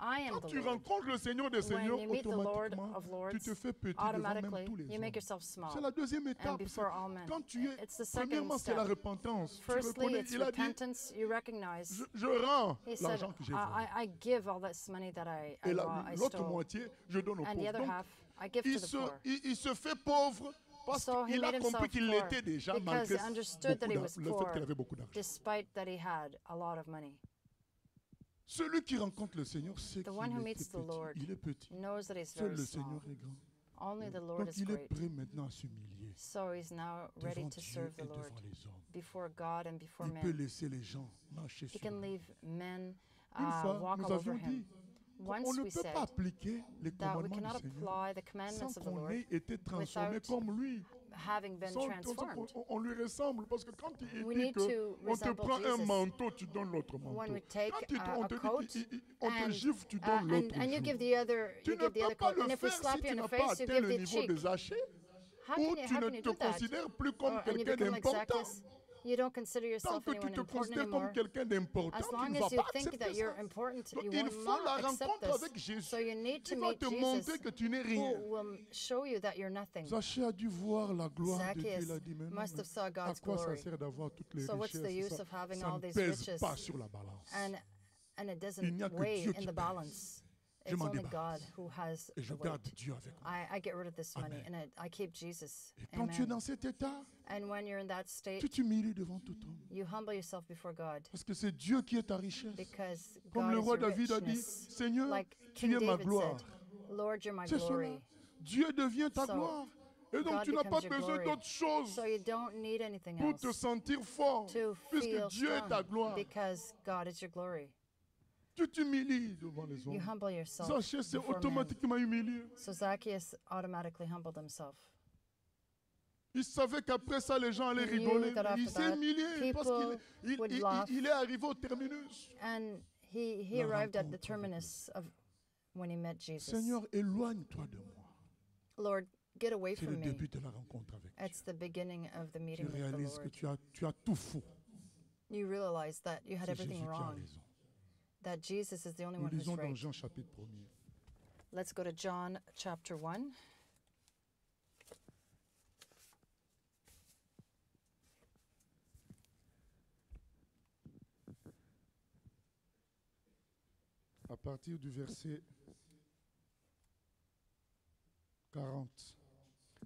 I am
Quand
the
tu
Lord.
rencontres le Seigneur des Seigneurs,
When you meet the Lord
automatiquement,
of
tu
Lords,
te fais petit devant même
automatically
tous les
you make
hommes.
yourself small.
C'est la deuxième
And
étape.
before all men.
Quand tu es,
It's the second
premièrement, c'est la
step.
repentance. Tu
Firstly,
reconnais,
it's
il a dit,
repentance. You recognize.
je rends
He said,
l'argent que j'ai volé.
I give all this money that I
Et l'autre
stole.
moitié, je donne aux
And the
pauvres.
other
Donc,
half, I give to the poor.
il se fait pauvre parce
So he
qu'il a
made
compris
himself
qu'il
poor
l'était déjà
because
malgré
he understood that he was
le fait
poor
qu'il avait beaucoup d'argent.
despite that he had a lot of money.
Celui qui rencontre le Seigneur sait
The one who
qu'il
meets
est
the Lord
petit. Il est petit.
knows that he's
Seul
very
le
small.
Seigneur est grand.
Only the Lord
Donc
is
il est
great.
prêt maintenant à s'humilier
So he's now ready
devant
to
Dieu
serve
et
the Lord
devant les hommes.
before God and before
Il peut
men.
laisser les gens marcher
He
sur
can
lui.
leave men
Une fois,
walk
nous
all over
avions
him.
dit
Once
qu'on ne
we
peut
said
pas appliquer les
that we
commandements
cannot
du Seigneur
apply the
sans
commandments of the
qu'on
Lord
ait été transformé
without
comme lui.
having been transformed.
On lui ressemble parce que quand il
We
dit
need
que
to
on te
resemble
prend un
Jesus.
manteau, tu donnes l'autre manteau.
When we take
Quand on
a
te
coat
dit on te
and,
gifle, tu donnes l'autre
and you
joue.
give the other,
Tu
you
ne
give the
peux
other
pas
coat. And
le
if we
faire
slap
si
you
tu
in
n'as
the
pas
face, you
atteint
give
le
the
niveau
cheek.
de Zachée.
How
Ou
can
tu
you
ne te
do that?
considères plus comme
And you
quelqu'un
become like
d'important.
Zacchaeus. You don't consider
Tant
yourself
que
anyone
tu te
important
considères
anymore.
comme quelqu'un d'important,
As
tu
long
ne vas
as you
pas
think
accepter
that
ça.
you're important,
Donc,
you
il
will
faut la
not accept
rencontre avec
this.
Jésus.
So you need to
Il va
meet
te
Jesus,
montrer que tu n'es rien.
who will show you that you're nothing.
Zachée a dû voir la gloire de Dieu.
Zacchaeus
Il a dit, mais non,
must have saw
à
God's
quoi ça
glory.
sert d'avoir toutes les
So what's the
richesses?
use of having
Ça
all
ne
these
pèse
riches?
pas sur la balance.
And it
Il n'y
doesn't
a que
weigh
Dieu
in
qui
the
pèse.
balance.
Je
It's
m'en
only God
débarrasse.
who has
Et je
the
garde
weight.
Dieu avec moi.
I get rid of this money
Amen.
and I keep Jesus.
Et quand tu es
Amen.
dans cet état,
And when you're in that
tu
state,
t'humilies devant tout homme.
you humble yourself before God
Parce que c'est Dieu qui est ta richesse.
because
Comme
God
le
is
roi
your
David a dit,
richness.
Seigneur,
Like
tu
King
es ma
David
gloire.
said, Lord, you're my
C'est cela.
glory.
Dieu devient ta
So,
gloire. Et donc
God
tu n'as pas
becomes your
besoin
glory.
d'autre chose
So you don't need anything
pour
else
te sentir fort.
to
Puisque
feel
Dieu est ta
strong
gloire.
because God is your glory.
Tu t'humilies devant les
You
hommes.
humble yourself
Zachée s'est
before men.
automatiquement humilié.
So Zacchaeus automatically humbled himself.
Il savait qu'après ça, les gens allaient
He knew
rigoler.
that
Il
after
s'est
that,
humilié parce
people would laugh.
qu'il est arrivé au terminus.
And he
La
arrived at the
rencontre
terminus of when he met Jesus.
Seigneur, éloigne-toi de moi.
Lord, get away
C'est le
from me.
début de la rencontre avec Dieu.
It's the beginning of the
Tu
meeting with the
réalises que
Lord.
tu as tout faux.
You realize that you had
C'est Jésus
everything
qui a
wrong,
raison.
that Jesus is the only
Nous
one who's
lisons dans
right.
Jean chapitre 1er.
Let's go to John chapter 1.
À partir du verset 40.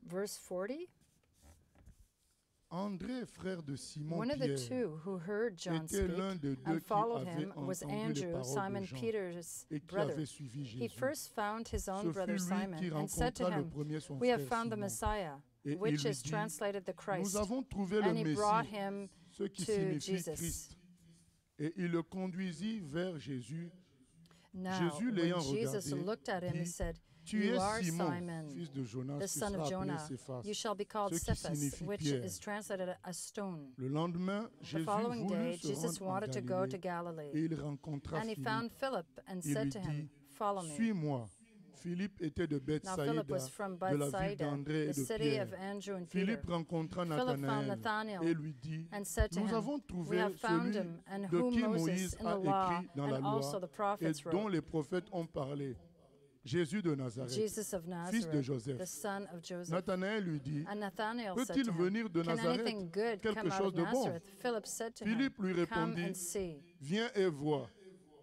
Verse 40.
André, frère de Simon
One of the
Pierre,
two who heard John
était
speak
l'un de deux
and
qui
followed
avait
him was
entendu les
Andrew,
paroles
Simon
de Jean
Peter's
et qui
brother.
avait suivi
He
Jésus.
first found his
Ce
own
fut
brother
lui
Simon
qui
and said to
rencontra le
him,
premier son
"We have
frère
found the
Simon.
Messiah,"
Et
which
il lui
is
dit,
translated the Christ.
Nous avons trouvé le
And he brought
Messie,
him
ce qui
to
signifie
Jesus.
Christ. Et il le conduisit vers Jésus.
Now,
Jésus l'ayant
when Jesus
regardé,
looked at him, he
dit,
said,
Tu
"You
es
are
Simon,
Simon,
fils de Jonas,
the
tu
son
seras
of
appelé
Jonah.
Céphas.
You shall be called
ce qui
Cephas,"
signifie
which
Pierre.
is translated a stone.
Le lendemain,
The
Jésus
following day,
voulut se
Jesus
rendre en
wanted to go to
Galilée et
Galilee,
il rencontra
and he
Philippe.
found Philip and
Il
said
lui
to
dit,
him, "Follow me."
Suis-moi. Philippe était de
Now Philip
Bethsaïda,
was from
de la ville
Bethsaida,
d'André et
the
de
city
Pierre.
of Andrew and Peter.
Philippe rencontra
Philip found
Nathanaël
Nathanael
et lui dit,
and said to
Nous
him,
avons
"We
trouvé
have found
celui
him, and
de
whom
qui
Moses
Moïse
in
a
the law
écrit dans la
and
loi
also the
et
prophets
dont
wrote,
les prophètes ont parlé. Jésus de Nazareth,
Jesus of
fils de
Nazareth,
Joseph.
the son of Joseph."
Nathanaël lui dit,
And Nathanael said
Peut-il
to him,
venir de
"Can
Nazareth
anything good
quelque
come out
chose
of
de bon?"
Nazareth?" Philip said to him,
Philippe lui
"Come
répondit,
and see."
Viens et vois.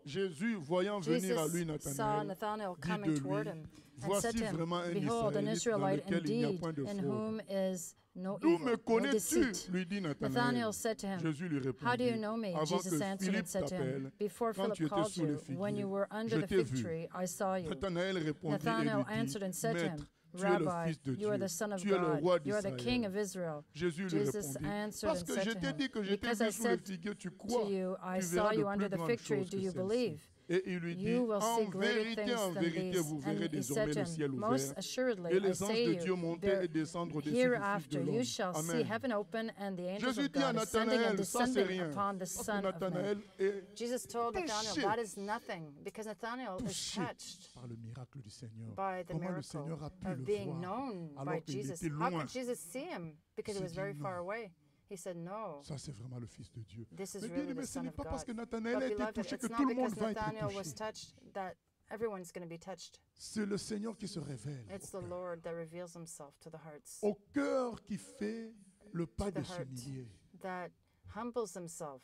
Jésus, voyant venir à lui
Jesus saw
Nathanaël,
Nathanael
dit
coming
de
toward
lui,
him and
Voici
said to him,
vraiment un
"Behold, an
Israélite dans
Israelite
lequel il n'y a
indeed,
point de
in
fraude.
whom is no
D'où
evil,
me
no
connais-tu
deceit."
lui dit Nathanaël.
Nathanael said to him,
Jésus lui
"How do you
répondit,
know me?"
Avant
Jesus
que
answered and
Philippe
said to him,
t'appelle,
"Before
quand tu
Philip
étais
called
sous le
you, when
figuier,
you were under
je
the
t'ai
fig
vu.
tree, I saw you."
Nathanaël répondit
Nathanael
et lui
answered and
dit,
said to him,
Maître, tu es le
"Rabbi,
Fils de
you are
Dieu,
the Son of
tu es le
God,
roi
you are the King of
d'Israël.
Israel."
Jésus lui
Jesus
répondit,
answered
Parce
and
que
said
je
to
t'ai
him,
dit que je t'ai
"Because
vu
I
sous le
said
figuier, tu
to
crois,
you, I
tu
saw
verras
you
de
under
plus
the
grandes
fig tree,
choses
do
que
you
celles-ci.
believe?
Et il lui dit,
You will see
en
greater
vérité,
things
en
than
vérité,
these."
vous
And
verrez
he
désormais
said to
le ciel
him,
ouvert
"Most assuredly,
et
I
les anges
say
de
to
Dieu
you,
monter et
there,
descendre au-dessus du Fils
hereafter
de
you
l'homme.
shall see
Amen.
heaven open and the angels
Jésus
of
dit à
God ascending and
Nathanaël, ça c'est
descending
rien.
upon the
Parce que
Son of Man."
Nathanaël est
Jesus told Nathanael,
touché.
"That is nothing," because Nathanael is
touché
touched
par le miracle du Seigneur.
by the
Comment le
miracle
Seigneur a pu
of
le
being
voir
known
alors
by
qu'il
Jesus.
était
How
loin.
could Jesus see him? Because he
Il
was
s'est
very
dit
far
non.
away. He said, "No,
Ça, c'est vraiment le Fils de Dieu.
this is
Mais bien
really
aimé,
the
ce
Son
n'est
of
pas parce
God."
que Nathanaël
But
a été
beloved,
touché que
it's
tout
not
le monde
because
va être
Nathanael was
touché.
touched that everyone's going to be touched.
C'est le Seigneur qui se révèle.
It's the Lord that reveals himself to the hearts,
Au cœur qui fait le pas
to
de
the heart
s'humilier.
that humbles himself.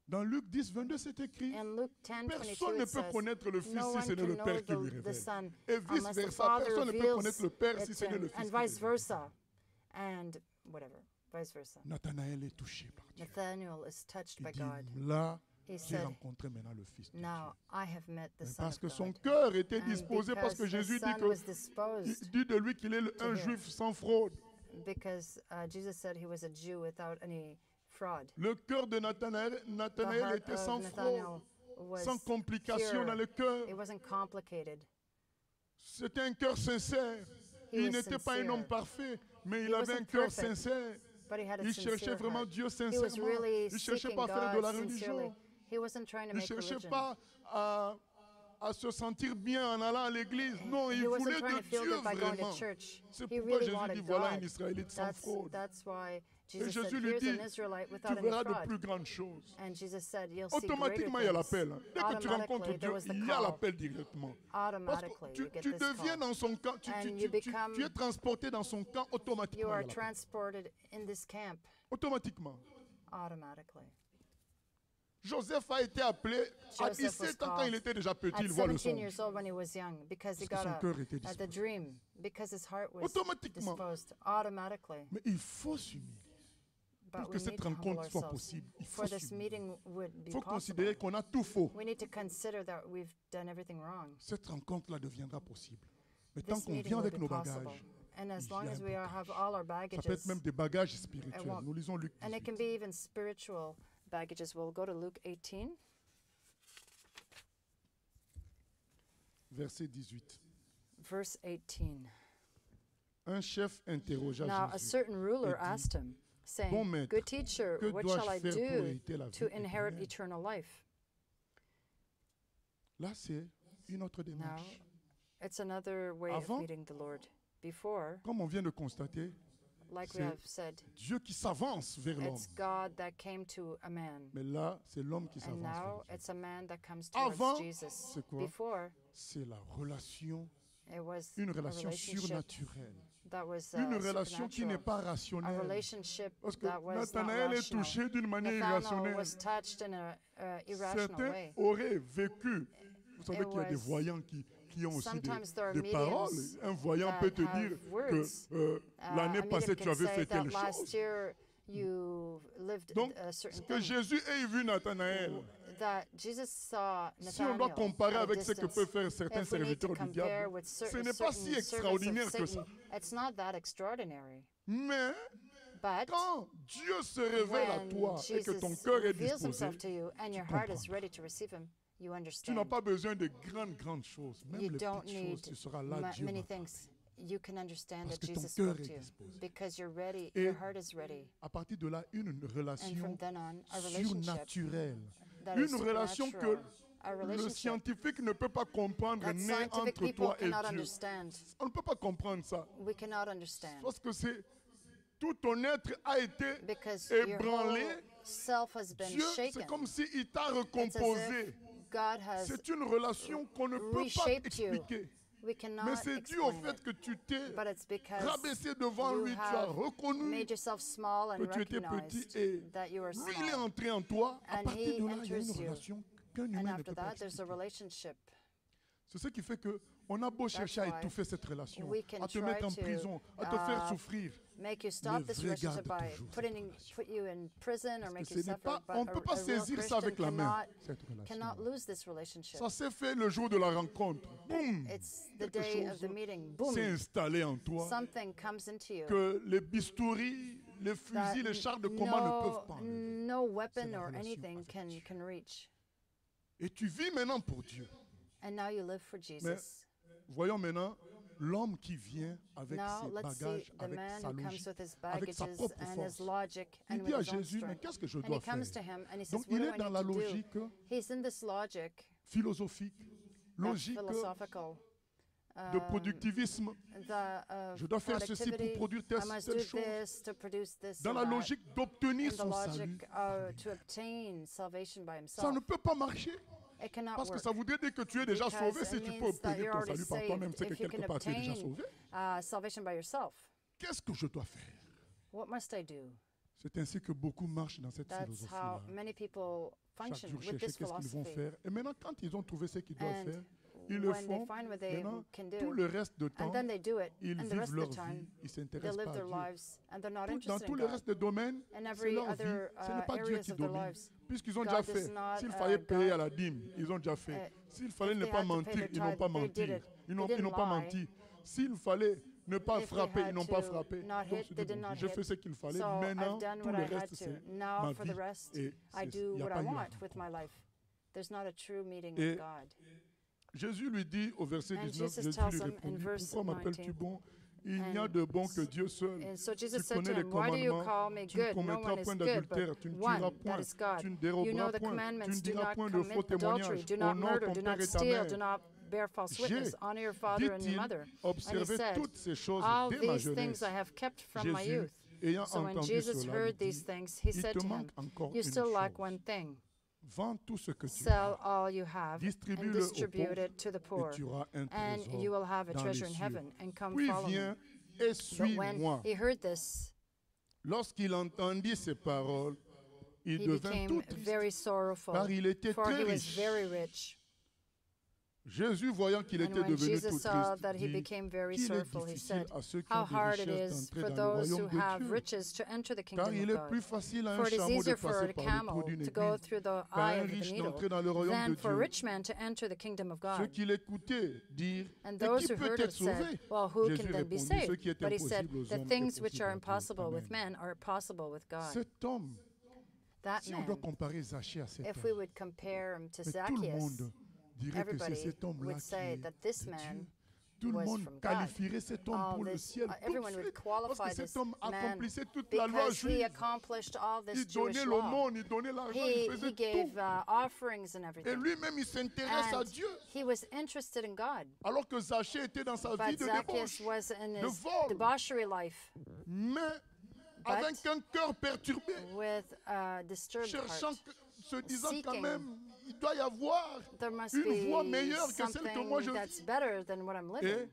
Dans Luc 10, 22, c'est écrit,
In Luke 10, 22,
personne ne
it
peut
says,
connaître le Fils
no
si
one
ce n'est
can
le
know
Père qui lui
the
révèle.
Son
Et
unless the
vice-versa,
Father
personne ne peut
reveals
connaître le Père si
it
ce n'est
to
le
him,
Fils
and
qui lui
vice
révèle.
versa, and whatever, vice versa.
Nathanaël est touché par Dieu.
Nathaniel is touched
Il
by
dit,
God.
là,
He
j'ai
said,
rencontré maintenant le Fils de Dieu.
now I have met the
Mais
Son
parce
of
que son
God.
cœur était
And
disposé, parce que
because the
Jésus dit
Son
que
was disposed,
il dit de lui qu'il est un
hear.
Juif sans fraude.
because Jesus said he was a Jew without any fraud.
Le cœur de Nathanaël
The heart
était
of
sans
Nathaniel
fraude,
was
sans complication
pure.
dans le cœur.
It wasn't complicated.
C'était un cœur sincère.
He
Il
was
n'était pas un homme
sincere.
parfait, mais il
He
avait un
wasn't
cœur
perfect,
sincère.
But he had a
Il cherchait
sincere
vraiment
heart.
Dieu
He was
sincèrement.
really
Il ne cherchait
seeking
pas à faire de
God
la
sincerely.
religion.
He wasn't trying to
Il ne
make
cherchait
religion.
pas à se sentir bien en allant à l'église. Non, il
He wasn't
voulait
trying
de
to feel
Dieu
good by going
vraiment.
to church.
C'est
He
pourquoi
really
Jésus
wanted
dit, voilà un
God.
Israélite sans fraude.
That's why
Et
Jesus said,
Jésus lui
here's
dit,
an Israelite
tu
without any
verras de
fraud.
plus grandes choses.
And Jesus said, you'll see greater
Automatiquement, il y a l'appel.
things.
Dès que tu rencontres
Automatically,
Dieu,
there was the
il y a
call.
l'appel directement. Parce
Automatically,
que
you get
tu
this
deviens
call.
dans son camp,
And you become-
tu es transporté dans son camp
You
automatiquement.
are
il y a l'appel.
transported in this camp
Automatiquement.
automatically.
Joseph a été appelé à
Joseph was
17 ans quand
called
il était déjà petit,
At
il voit le
17
songe.
years old when he was young, because he
Parce que
got
son cœur était
the
disposé.
dream, because his heart was
Automatiquement.
disposed automatically.
Mais il faut s'humilier.
But
Pour
we
que
need
cette
to humble
rencontre soit
ourselves.
possible, il faut
For this
s'humilier.
meeting would
Il
be
faut
possible,
considérer qu'on a tout faux.
we need to consider that we've done everything wrong.
Cette rencontre-là deviendra possible. Mais tant
This
qu'on
meeting
vient
will
avec
be
nos
possible.
bagages,
And as
il y
long
a
as
un
we have all our
ça peut être
baggages,
même des bagages spirituels.
won't-
Nous lisons Luc
and it can
18.
be even spiritual baggages. We'll go to Luke 18,
Verset 18.
verse 18.
Un chef interrogea
Now a
Jésus.
certain ruler
dit,
asked him, saying,
Bon maître,
Good teacher,
que
what
dois-je
shall I
faire pour
do
hériter la
to
vie
inherit
éternelle?
eternal life?
Là, c'est une autre
Now,
démarche.
it's another way
Avant-
of meeting the Lord. Before,
Comme on vient de constater,
like we
c'est
have said,
Dieu qui s'avance vers l'homme.
it's God that came to a man.
Mais là, c'est l'homme qui
And
s'avance vers
now
Dieu.
it's a man that comes towards
Avant,
Jesus.
c'est quoi?
Before,
C'est la relation,
it was
une
a
relation
relationship
surnaturelle.
that was
Une relation qui n'est
supernatural.
pas
A
rationnelle.
relationship
Parce que
that was not
Nathanaël est
rational.
touché d'une manière
Nathanael
irrationnelle.
was touched in a irrational
Certains
way.
auraient vécu. Vous savez
It
qu'il y a des
was-
voyants qui ont aussi
Sometimes there are
des paroles.
mediums
Un voyant
that
peut te
have
dire
words.
que l'année
A
passée
medium
tu
can
avais
say
fait
that
telle
last
chose.
year you lived
Donc,
a
ce
certain
que
thing.
Jésus ait vu Nathanaël,
That Jesus saw
si on doit
Nathanael
comparer
at a
avec ce que
distance.
peuvent faire certains
If we need to
serviteurs du
compare
diable,
with
ce
certain
n'est pas si
servants of
extraordinaire que ça.
Satan, it's not that extraordinary.
Mais
But
quand Dieu se révèle à
when
toi et que ton
Jesus
cœur est
reveals
disposé,
himself to you and your heart is
comprendras.
ready to receive him, you
tu
understand.
n'as pas besoin de grandes choses. Même
You
les
don't
petites choses,
need
tu seras là, Dieu
many
va faire.
things. You can understand
Parce
that
que ton
Jesus
cœur
spoke
est
to you
disposé.
because you're ready,
Et
your heart is ready.
À partir de là, une
And from
relation
then on, a relationship
surnaturelle.
that is
Une relation que
supernatural, a
le
relationship
scientifique ne peut pas comprendre,
that
né
scientific
entre
people
toi et
cannot
Dieu.
understand.
On ne peut pas comprendre ça.
We cannot understand
Parce que c'est tout ton être a été
because your
ébranlé.
whole self has been
Dieu, c'est
shaken.
comme s'il t'a
It's as
recomposé.
if God has
C'est une relation qu'on ne peut pas
reshaped you.
expliquer.
We cannot
Mais c'est dû au
explain
fait
it.
que tu t'es
But it's because
rabaissé devant
you
lui, tu as
have
reconnu
made yourself small and
que tu étais petit
recognized
et
that you are
lui, il est
small.
entré en toi. À
And
partir
he
de là, il y a une
enters you.
relation qu'un
And
humain ne
after
peut pas
that, there's a
expliquer.
relationship.
C'est ce qui fait que on a beau chercher à
why
étouffer cette relation,
we can
à te
try
mettre en
to,
prison, à te faire souffrir.
Make you stop
Le
this
vrai
relationship
garde
by
toujours
put you in prison or
Parce
make
que
you
ce n'est
suffer.
pas,
But
on ne peut pas
a real
saisir ça avec la
Christian
main,
cannot,
cette relation.
cannot lose this relationship.
Ça s'est fait le jour de la rencontre. Boum!
It's the
Quelque
day of
chose
the meeting. Boom.
s'est installé en toi
Something comes into you.
que les bistouris, les
that
fusils, les chars de combat ne peuvent pas enlever.
no weapon
la
or
relation
anything
avec
can,
Dieu.
can reach.
Et tu vis maintenant pour Dieu.
And now you live for Jesus.
Voyons maintenant l'homme qui vient avec
Now
ses
let's see
bagages,
the
avec
man
sa
who comes
logique,
with his
avec sa
baggages
propre
and his
force.
logic
Il
and
dit
with
à
his own
Jésus, mais
strength.
qu'est-ce que je
And he
dois
comes
faire?
to him and he says,
Donc
what
il
do
est
I
dans
need
la
to do?
logique
He's in this logic,
philosophique,
that
logique
philosophical,
de productivisme. Je dois faire ceci pour
productivity.
produire
I
telle
must do
telle chose.
this to produce this
Dans
or
la
that.
logique d'obtenir
In the
son salut.
logic to obtain salvation by
Ça ne
himself.
peut pas marcher.
It cannot
Parce que
work.
ça voudrait dire que tu es déjà
Because
sauvé.
it
Si tu peux
means that
obtenir
you're
ton
already
salut par toi-même,
saved
c'est que
if you
quelque
can
part tu es déjà
obtain
sauvé.
salvation by yourself.
Qu'est-ce que je dois faire?
What must I do?
C'est ainsi que beaucoup marchent dans cette
That's
philosophie-là.
how many people
Chaque
function
jour,
with
chercher
this
qu'est-ce qu'ils vont
philosophy.
faire. Et maintenant, quand ils ont trouvé ce qu'ils doivent
And
faire, ils le
when they
font.
find what they
Maintenant,
can
tout
do,
le reste du temps,
and then they do it,
ils
and the
vivent
rest of
leur
the time,
vie. Ils ne
they
s'intéressent
live
pas
their
à Dieu.
lives, and they're not
Dans
interested
tous
in
les
God.
restes des domaines,
In
c'est
every
leur vie.
other
Ce n'est pas Dieu
areas
qui
of their
domine.
lives,
Puisqu'ils ont
God
déjà
is
fait.
not,
S'il fallait payer
God.
à la dîme, ils ont déjà fait. S'il fallait
if
ne
they
pas
had to pay
mentir,
their
ils n'ont pas
tithe, they
menti.
did it.
Ils
They
n'ont
didn't
pas
lie.
menti. S'il fallait ne pas
If they
frapper,
had
ils n'ont pas
to
frappé.
not
Donc,
hit,
c'est
they
dit,
did not
j'ai fait
hit.
ce qu'il fallait.
So
Maintenant,
I've done
tout
what
le
I had
reste,
to.
c'est
Now
ma
for the
vie.
rest,
Et
I
il
do
n'y a
what
pas
I
eu la
want with
rencontre.
my life. There's not a true meeting
Et
with God.
Jésus lui dit au verset
And
19,
Jesus
Jésus
tells
lui
him in
répondit,
verse
pourquoi m'appelles-tu
19,
bon? Il n'y a
and
de bon que Dieu seul.
And so
Tu
Jesus said
connais
to
les
him, "Why do you
commandements,
call me
tu ne
good? No
commettras
one is
point
good
d'adultère,
but
tu ne tueras
one,
point,
that is God.
tu ne
You know
déroberas
the
point, tu
commandments,
ne
do
diras
not
point de faux
commit adultery,
témoignages,
do not
honore
murder,
ton
do
père
not
et ta
steal,
mère.
do not bear false
J'ai,
witness, honor your father and your
dit-il,
mother." And he
observé
said,
toutes ces choses
"All
dès ma
these things
jeunesse.
I have kept from my
Jésus,
youth."
ayant
So when
entendu
Jesus
cela, lui
heard
dit,
these things, he
il
said
te
to him,
manque encore
"You
une
still lack
chose.
one thing.
Vends tout ce que tu
Sell
as
all you have and
distribue-le aux
distribute
pauvres
it to the
et
poor,
tu auras un
and
trésor
you will have a
dans les
treasure in
cieux.
heaven, and come
Puis
follow me."
viens et
But
suis-moi.
when he heard this,
Lorsqu'il entendit ces paroles, il
he
devint
became
tout triste,
very sorrowful,
car il était
for
très
he was
riche.
very rich.
Jésus, voyant qu'il
And
était
when
devenu
Jesus
tout
saw
triste,
that he
dit
became very
qu'il est
sorrowful, he
difficile
said,
à ceux qui
"How
ont des
hard it
richesses
is
d'entrer
for
dans le
those who
royaume de
have
Dieu.
riches to enter the
Car
kingdom
il
of
est plus
God.
facile à un
For it is
chameau de
easier for
passer
a
par le
camel
trou d'une
to go
aiguille
through the
qu'à
eye
un
of the
riche
needle
d'entrer dans le royaume
than
de
for a
Dieu.
rich man to enter the kingdom of
Ceux
God."
qui l'écoutaient dirent,
And
et
those
qui
who
peut
heard
être
it said,
sauvé?
"Well, who
Jésus
can then be
répondit, ce
saved?"
qui est
But he said,
impossible aux
"The
hommes est
things which
possible
are
à Dieu.
impossible with
Amen.
men are possible with God."
Cet homme,
That
si on doit
man,
comparer Zachée à cet
if we
homme,
would compare him to
mais tout le
Zacchaeus,
monde dirait que c'est
everybody
cet homme-là
would
qui
say
est
that this
de
man
Dieu. Tout le
was
monde
from God.
qualifierait cet homme
All
pour le
this,
ciel tout de
everyone would
suite, parce
qualify
que cet
this
homme
man
accomplissait toute la loi
because he
juive.
accomplished all this
Il
Jewish
donnait
law.
l'aumône, il donnait l'argent, il
He
faisait
gave
tout.
offerings and
Et
everything.
lui-même, il s'intéresse à
And
Dieu.
he was interested in God.
Alors que Zachée était dans sa vie
But
de
Zacchaeus
débauche,
was in
de
his
vol.
debauchery life
Mais avec un cœur perturbé,
with a disturbed
cherchant,
heart,
se disant quand
seeking.
même, il doit y avoir
There must
une voie
be
meilleure que celle que moi je
something that's
vis.
better than what I'm
Et
living.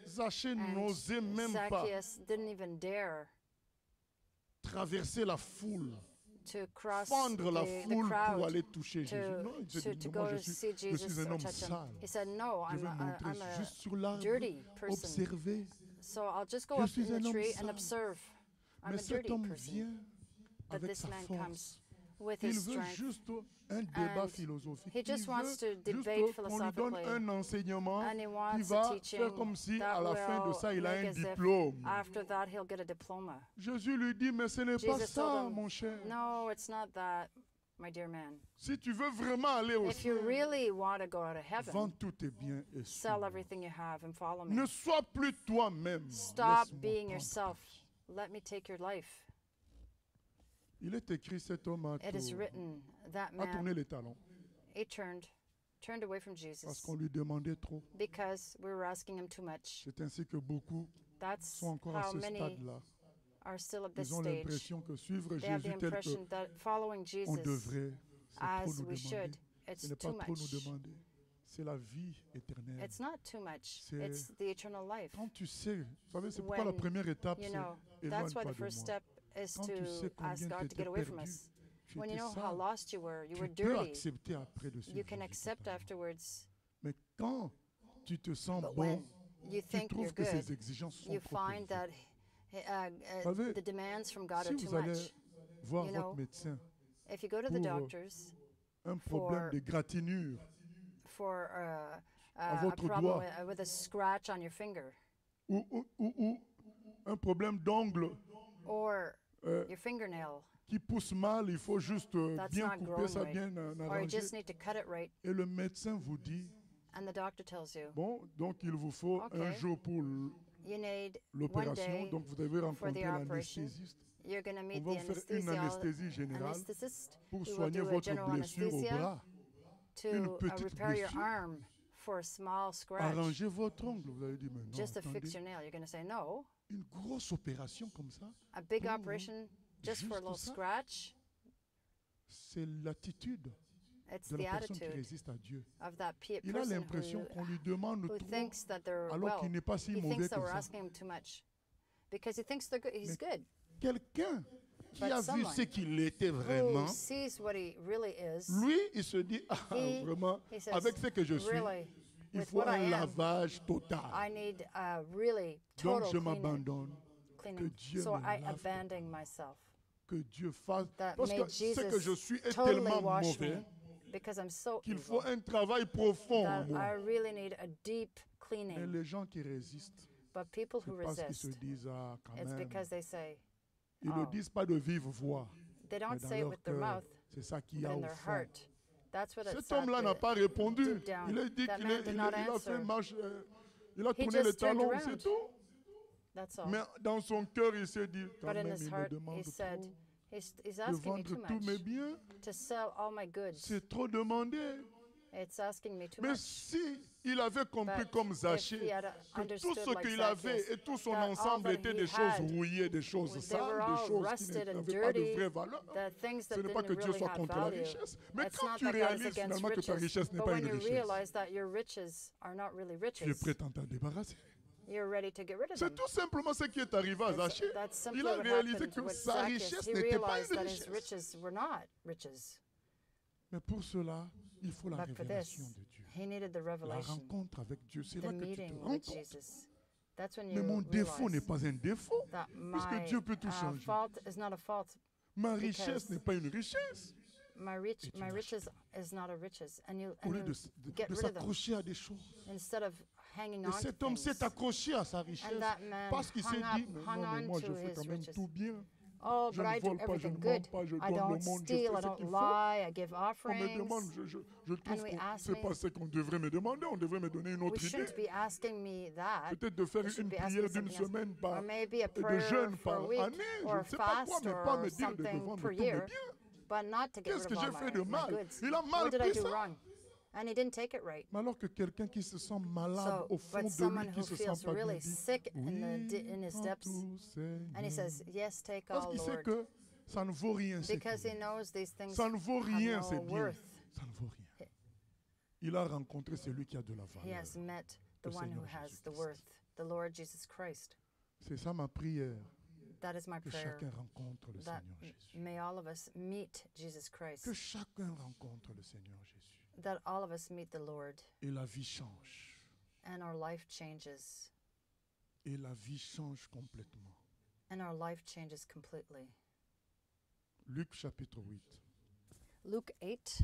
Zachée
And
n'osait même pas
Zacchaeus didn't even dare
traverser la foule,
to cross
fendre la
the
foule pour
crowd
aller toucher Jésus. Non, il se
to
dit,
go
moi je
see
suis
Jesus
un
or
homme
touch him.
sale.
He said, "No,
Je
I'm
vais monter
a
juste sur l'arbre,
dirty person.
observer.
So I'll just go
Je
up
suis
in
un
the
homme
tree and
sale.
observe. I'm
Mais
a
cet
dirty
homme
person."
vient
But
avec
this
sa
man
force.
comes with
Il
his
veut
strength.
juste un débat
And
philosophique.
he just
Il
wants
veut
to
juste
debate
qu'on lui donne
philosophically.
un enseignement
And he
qui
wants
va
a teaching
faire comme si à
that
la fin de
will
ça, il a
make
un
as if
diplôme.
after that he'll get a diploma.
Jésus lui dit, mais ce n'est pas
Jesus
ça,
told him,
mon cher.
"No, it's not that, my dear man.
Si tu veux vraiment aller au
If you
ciel,
really want to go to
vends
heaven,
tous tes biens et
sell
suis-moi.
everything you have and follow me.
Ne sois plus toi-même.
Stop
Laisse-moi
being
prendre
yourself.
ta vie.
Let me take your life."
Il est écrit, cet homme
It is written, that
a tourné
man,
les talons
he turned away from
parce
Jesus
qu'on lui demandait trop.
because we were asking him too much.
C'est ainsi que beaucoup
That's
sont encore à
how
ce
many
stade-là.
are still at this
Ils ont
stage.
l'impression que suivre
They have the
Jésus tel
impression that following
qu'on
Jesus
devrait, c'est trop
as
nous
we
demander.
should,
Ce
it's
n'est
too
pas trop nous
much.
demander. C'est la vie éternelle.
It's not too much.
C'est-
It's the eternal life.
Quand tu sais, vous savez, c'est pourquoi la
When,
première étape,
You
c'est
know, that's why
éloigne-toi
the
de
first
moi.
step is
Quand tu sais
to ask
combien
God
tu
to get
étais
away from
perdu,
us.
tu
When you
étais
know how
sale,
lost you were
tu peux
dirty,
accepter après de suivre
you can
Jésus
accept
totalement.
afterwards.
Mais quand tu te sens
But
bon,
when you
tu
think you're
trouves que
good,
ces exigences sont
you
trop
find
élevées.
that
savez,
the demands from God
Si
are too
vous allez
much.
voir
You
votre
know,
médecin,
If you go to the
pour,
doctors
un problème
for-
de gratinure,
for
à
a
votre
problem
doigt.
with a scratch on your finger
ou un problème d'ongle
or
euh,
your fingernail
qui pousse mal, il faut juste
that's
bien
not
couper
growing
ça,
right,
bien
or you
arranger.
just need to cut it right,
Et le médecin vous dit,
and the doctor tells you
bon, donc il vous faut un
Okay.
jour pour
you need one
l'opération,
day
donc vous devez
for
rencontrer
the operation.
l'anesthésiste.
You're going to
On
meet
va
the
vous faire une anesthésie générale
anesthetist
pour
who will
soigner
do a
votre
general
blessure au
anesthesia
bras.
to
Une petite
repair your
blessure.
arm for a small scratch.
Arrangez votre ongle. Vous allez dire, mais non,
Just to
attendez,
fix your nail. You're going to say no.
une grosse opération comme ça,
A big
Pour
operation just for a
juste
little
ça?
scratch.
c'est l'attitude
It's
de
the
la personne qui
attitude
résiste à Dieu.
of that
Il a
person
l'impression qu'on lui demande
who
trop,
thinks that they're
alors qu'il n'est pas si
he
mauvais
thinks that
que
we're
ça.
asking him too much because he thinks he's good.
Quelqu'un qui
But
a vu
someone
ce qu'il était
Who
vraiment,
sees what he really is,
lui, il se dit, ah, vraiment,
he says,
avec ce que je suis,
really,
il
with
faut
what I
un
am,
lavage total.
I need a really
Donc,
total
je
cleaning.
m'abandonne. Que Dieu
So
me
I
lave
abandon myself.
Que Dieu fasse.
That
Parce
may
que ce que je
Jesus
suis est
totally
tellement
wash
mauvais
me because I'm so
qu'il
evil
faut un travail profond en
that
moi.
I really need a deep
Et
cleaning.
les gens qui résistent,
But people
c'est
who
parce qu'ils se
resist,
disent, ah, quand
it's
même.
because they say,
Ils ne
oh.
disent pas de vive voix.
They
Mais
don't
dans
say it
leur
with their
cœur,
mouth,
c'est ça qu'il y
but
a
in
au
their
fond.
heart. That's what it's
Cet homme-là n'a pas répondu.
deep down.
Il a dit
That
qu'il
man did not
a fait
answer.
marche, il a
He
tourné les
just turned
talons,
around.
c'est tout.
That's all.
Mais dans son cœur, il s'est dit, quand
But in
même,
his
il me
heart,
demande
he said,
trop
he's
de
asking me
vendre
too
tous mes
much
biens.
to sell all my goods.
C'est trop demandé.
It's asking me too
Mais
much.
si il avait compris
But
comme
if
Zachée
he had
que tout
understood
ce
like
qu'il avait
Zacchaeus,
et tout son
that all
ensemble
that
étaient
he
des choses
had,
rouillées, des choses
they
sales,
were
des
all
choses qui
rusted and
n'avaient pas de
dirty,
vraie valeur.
the things that
Ce n'est pas
didn't
que Dieu
really
soit
have
contre la
value.
richesse, mais
It's
quand
not
tu
that God is
réalises
against
finalement que ta
riches,
richesse n'est
but
pas
when
une
you
richesse,
realize that your riches are not really
tu es
riches,
prêt à t'en débarrasser.
you're ready to get rid of
C'est
them.
tout simplement ce qui est arrivé à Zachée.
That's simply
Il a
what
réalisé
happened
que
with
sa
Zacchaeus.
richesse
He
n'était pas
realized
une
that his
richesse.
riches were not riches.
Mais pour cela, il faut la
But for
révélation
this,
de Dieu.
he needed the
La
revelation,
rencontre avec Dieu, c'est
the
là que tu te
meeting
rends
with
compte.
Jesus. That's when
Mais mon
you
défaut n'est
realize
pas un défaut,
that
puisque
my
Dieu peut tout changer.
fault is not a fault.
Ma
because
richesse n'est pas une richesse.
My
tu
riches is not a riches, and you
Au lieu de
get rid of them
s'accrocher à des choses.
instead of hanging
Et
on to
cet homme
things.
s'est accroché à sa richesse
And that man
parce qu'il s'est
hung
dit,
up-
mais
hung
non, mais
on
moi
to
je fais
his
quand même
riches.
tout bien.
Oh,
Je
but
ne
I do
vole pas, je
everything
ne
good.
mens pas, je
I
donne le
don't
monde, je
steal,
fais
I
ce
don't
qu'il faut.
lie, I give
On me
offerings.
demande, je trouve
we
que
ask
c'est
me-
pas ce qu'on devrait me demander, on devrait me donner une
We
autre idée.
shouldn't be asking me that.
Peut-être de faire
We should
une
be asking
prière d'une
something else.
semaine
Or
par,
maybe a
et de
prayer
jeûne
for a
par
week,
année, je
or
ne sais pas quoi,
fast,
mais pas
or
me dire de
something
vendre
per
tous mes
year,
biens.
but not to get
Qu'est-ce
rid
que
of
j'ai
all
fait de
my
mal?
goods.
Il a mal
What did I
pris
do
ça.
wrong? And he didn't take it right.
Mais alors que quelqu'un qui se sent malade
So,
au fond
but
de
someone
lui,
who
qui se sent
feels
pas bien,
really
dit,
sick in
oui,
in his
prends
depths,
tout,
and he
Seigneur.
says, "Yes, take
Parce
all,
qu'il sait
Lord,"
que ça ne vaut rien. ce
because
qu'il
he
a.
knows these things
Ça ne vaut rien,
have
c'est
no
bien.
worth.
Ça ne vaut rien. Il a rencontré celui qui a de la
He
valeur.
has met the
Le
one who
Seigneur
has the
Jésus-Christ.
worth, the Lord Jesus Christ.
C'est ça ma prière,
That is my
que
prayer.
chacun rencontre le
That
Seigneur Jésus.
may all of us meet Jesus Christ.
Que chacun rencontre le Seigneur Jésus.
That all of us meet the Lord,
Et la vie change.
and our life changes,
Et la vie change complètement.
and our life changes completely.
Luc chapitre 8.
Luke 8.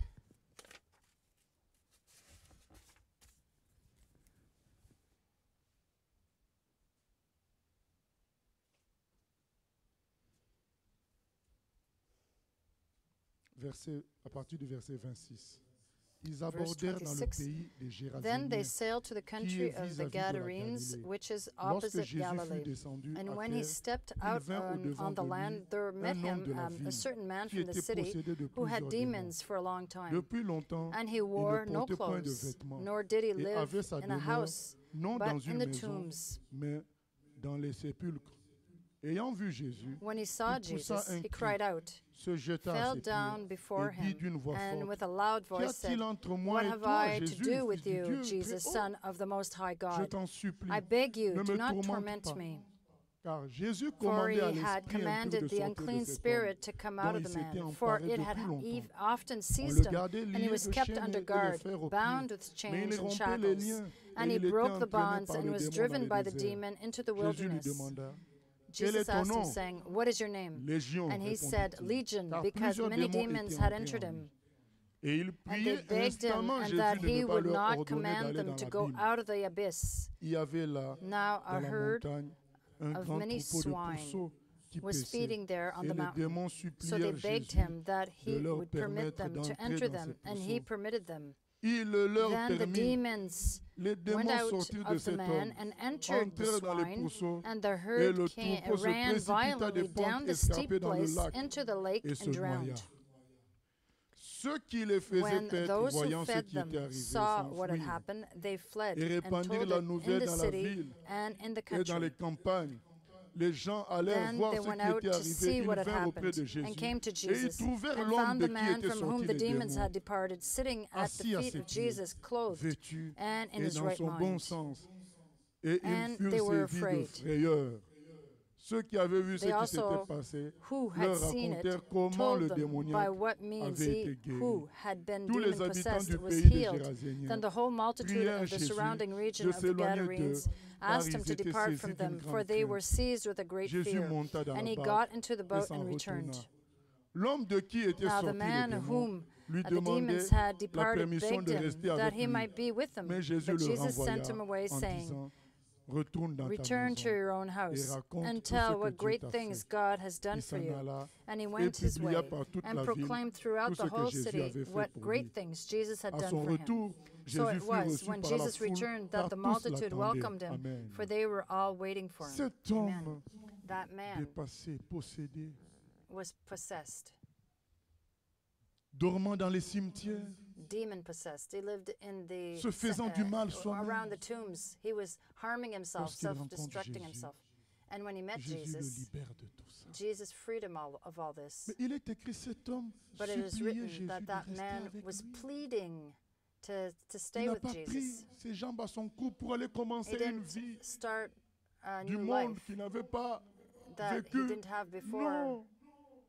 À partir du verset 26. Ils abordèrent dans le
26.
pays des
Then they
Géraséniens,
sailed to the
qui est
country of the
vis-à-vis de la
Gadarenes,
Galilée.
which is
Lorsque
opposite
Jésus fut
Galilee.
descendu
And
à
when he
terre,
stepped
il
out
vint au-devant
on the
de lui
land, there met
un homme
him
de la
a
ville
certain man
qui
from the
était
city
possédé de
who had
plusieurs démons.
demons for a long time.
Depuis longtemps,
And he
il
wore
ne
no
portait point de
clothes,
vêtements
nor did he
et
live
avait sa
in a
demeure
house,
non
but
dans
in
une
the
maison,
tombs.
mais dans les sépulcres. Ayant vu Jésus,
When he saw
il poussa
Jesus,
un
he
cri,
cried out,
se jeta à
fell
ses
down
pieds
before
et dit
him,
d'une voix
and
forte,
with a loud
Qu'y
voice said,
a-t-il entre moi
"What
et
have
toi,
I to
Jésus,
do with
Fils du
you,
Dieu
Jesus,
très haut?
Son of the Most High
Je
God?
t'en supplie,
I beg you,
ne
do
me
not
tourmente
torment
pas.
me."
Car Jésus
For
commandait à
he had
l'esprit impur de
commanded the
sortir
unclean
de cet homme,
spirit to come out
dont
of
il
the
s'était
man, for
emparé
it had
depuis longtemps.
often
On
seized
le
him,
gardait
and he
lié
was
de
kept
chaînes
under
et de
guard,
fers aux
bound
pieds.
with
Mais il
chains and
rompait les
shackles.
liens,
And
et
he
il était
broke the
entraîné
bonds
par
and
le
was
démon
driven
dans
by
le
the
désert.
demon into the
Jésus lui
wilderness.
demanda, Quel est
Jesus
ton
asked him,
nom?
saying, "What is your name?"
Légion,
And he said,
répondit-il,
"Legion,"
car
because
plusieurs
many
démons
demons
étaient
had
entrés
entered
en
him.
lui. Et il
And they
priait
begged him,
instamment
and
Jésus
that
de
he
ne pas
would
leur
not
ordonner
command
d'aller
them
dans
to
la
go
ville.
out of the abyss.
Il y avait là,
Now
dans
a
la
herd
montagne, un
of
grand
many
troupeau de
swine
pourceaux qui
was
paissaient.
feeding there on
Et
the
les
mountain.
démons
So they
supplièrent
begged
Jésus
him that he
leur
would permit
permettre
them to
d'entrer
enter
dans
them,
ces
and he
pourceaux.
permitted them.
Il le leur
Then the
permit.
demons
Les
went
démons
out
sortirent de
of the
cet
man
homme,
and entered the
entrèrent dans les
swine,
pourceaux,
and the
et
herd
le
came,
troupeau se
ran
précipita
violently
des
down
pentes
the steep
escarpées dans le
place
lac
into the lake
et se
and
noya.
drowned.
Ceux qui les faisaient
When
paître,
those who
voyant ce
fed
qui était
them
arrivé,
saw what had
s'enfuirent
happened, they fled
et
and
répandirent
told
la
it in
nouvelle
the
dans la
city
ville
and in the
et dans les
country.
campagnes. les gens allèrent
Then
voir
they
ce
went
qui
out
était
to
arrivé.
see
Ils
what had
vinrent auprès
happened
de Jésus.
and came to
Et ils
Jesus
trouvèrent
and
l'homme
found
de
the
qui
man
étaient
from whom
sortis
the
les
demons
démons,
had departed, sitting at the
assis à
feet
ses
of
pieds,
Jesus, clothed
vêtu
and in
et
his
dans
right
son bon
mind.
sens. Et
And
ils furent
they were
saisis de
afraid.
frayeur. Ceux qui avaient vu ce
They
qui s'était
also,
passé
who had
leur
seen it,
racontèrent comment
told
le
them by
démoniaque
what means
avait été
he
guéri.
who had been
Tous les habitants
demon-possessed
du
was
pays des
healed.
Géraséniens
Then the whole multitude
prièrent
of the
Jésus
surrounding region
de
of the
s'éloigner
Gadarenes
d'eux, car
asked him
ils
to
étaient
depart
saisis
from
d'une
them, for
grande
they
crainte.
were seized with a great
Jésus
fear.
monta dans
And
la
he
barque
got into the
et
boat
s'en
and
retourna.
returned.
L'homme de qui étaient
Now the
sortis les
man
démons
whom
lui
the
demandait
demons had
la
departed
permission
begged
de
him
rester
that
avec
he
lui.
might be with them.
Mais Jésus
But
le
Jesus
renvoya
sent him away,
en
saying,
disant, retourne dans ta
Return to
maison.
your own house
raconte
and
tout ce
tell
que
what
Dieu
great
t'a
things
fait.
God has done
Il
for
s'en
you.
alla
And he
et
went his
publia
way
par toute
and
la ville
proclaimed throughout
tout
the
ce que
whole
Jésus
city
avait fait
what
pour
great
lui.
things Jesus had
À
done
son
for him.
retour,
So
Jésus
it
fut
was
reçu
when
par la
Jesus
foule,
returned
car
that the
tous
multitude
l'attendaient.
welcomed him,
Amen.
for they were all waiting for him.
Cet
Amen.
homme
That man
dépassé, possédé,
was possessed,
dormant dans les cimetières,
demon possessed. He lived in the
se faisant du mal soi-même.
around the tombs. He was harming himself,
Lorsqu'il rencontre
self-destructing
Jésus,
himself. And when he met
Jésus le
Jesus,
libère de tout ça.
Jesus freed him of all this.
Mais il est écrit, cet homme
But it is
suppliait
written
Jésus
that
de
that
rester
man
avec
was
lui.
pleading to
Il
stay
n'a
with
pas
Jesus.
pris ses jambes à son cou pour aller
He
commencer une vie
didn't start a
du
new
monde
life
qu'il n'avait pas
that he
vécu.
didn't have before.
Non,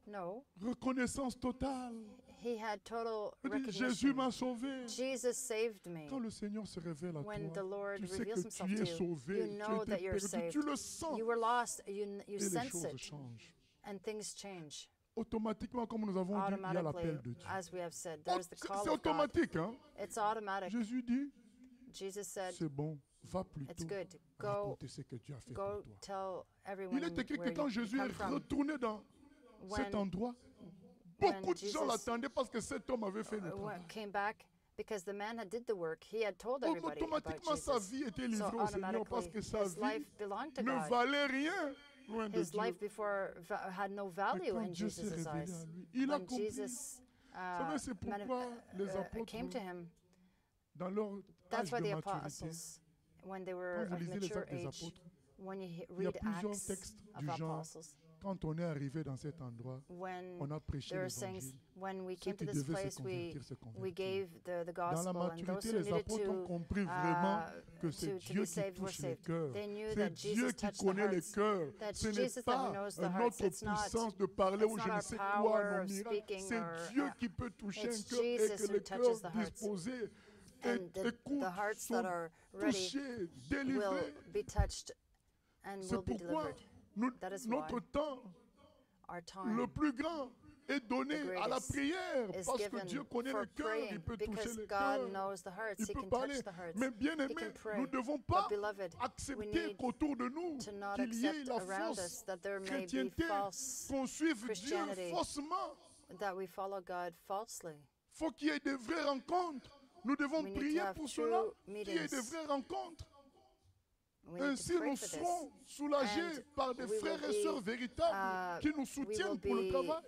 No,
reconnaissance totale.
he had total
Il dit, Jésus
recognition.
m'a sauvé.
Jesus saved me.
Quand le Seigneur se révèle à
When the
toi,
Lord
tu sais
reveals
que
himself
tu
to
es
you,
sauvé,
you
tu
know
étais
that you're
perdu,
saved.
tu le sens
You were lost, you
et les
sense
choses
it,
changent.
and things change
Automatiquement, comme nous avons dit, il y a
automatically.
l'appel de Dieu.
As we have said, there's the
C'est
call
c'est
of God.
automatique. Hein?
It's automatic.
Jésus dit,
Jesus said,
c'est bon, va plutôt
it's good. Go,
raconter ce que Dieu a fait
go
pour toi.
tell everyone
Il est écrit que
where
quand
you
Jésus
come
est
from.
retourné dans cet
When,
endroit,
when
beaucoup de gens
Jesus
l'attendaient parce que cet homme avait fait le travail.
came back, because the man had did the work, he had told everybody about
Automatiquement, sa
Jesus.
vie était
So
livrée au Seigneur parce
automatically,
que sa
his
vie
life belonged to
ne
God.
valait rien loin de
His
Dieu.
life before had no
Mais
value
quand
in
Dieu s'est
Jesus'
révélé
eyes.
à lui, il a
When
compris.
Jesus
Vous savez, c'est pourquoi les apôtres,
came to him,
dans leur
that's
âge
why
de
the
maturité,
apostles, when they were
quand vous
of
lisez les
mature
actes des
age,
apôtres,
when you
il y a
read
plusieurs
Acts
textes
of
du genre,
apostles,
quand on est arrivé dans cet endroit,
when
on a prêché
there are sayings,
l'évangile.
when we
Ceux
came to
qui
this
devaient
place,
se
we
convertir se
we
convertirent.
gave the
Dans la
gospel, and those
maturité,
who
les
needed
apôtres ont
to
compris vraiment que
to
c'est
be
Dieu qui
saved were
touche les
saved.
cœurs.
They knew
C'est
that
Dieu
Jesus
qui
touched the
connaît les
hearts.
cœurs.
That's
Ce n'est
Jesus that
pas
knows the
notre
hearts. It's not-
puissance de parler ou
it's
je
not
ne
our
sais
power
quoi, nos
of
miracles.
speaking
C'est
or,
Dieu qui peut toucher un
it's
cœur et
Jesus
que
who
les
touches
cœurs
the hearts.
disposés
And the
écoutent,
hearts
sont
that are ready
touchés,
will
délivrés.
be touched and
C'est
will be
pourquoi
delivered. That is
notre
why
temps
our time
le plus grand est donné
the
à la
greatest
prière
is
parce que
given
Dieu connaît
for
le cœur,
praying,
il peut toucher
because
le
God
cœur,
knows the hearts.
il
He
peut
can
parler.
touch the hearts.
Mais bien
He
aimé,
can pray.
nous ne devons pas
But beloved, we
accepter
need
qu'autour de nous,
to not
qu'il y ait
accept
la
around us
fausse
that there may be
chrétienté,
false
qu'on suive Dieu
Christianity.
faussement.
that we follow God falsely.
Il faut qu'il y ait de vraies rencontres. Nous devons
We need to
prier
have
pour
true
cela, qu'il y ait
meetings.
de vraies rencontres.
We need
Ainsi,
to pray
nous
for
serons
this.
soulagés
And
par des
we will
frères et
be,
sœurs véritables qui nous
We will
soutiennent pour le
be
travail.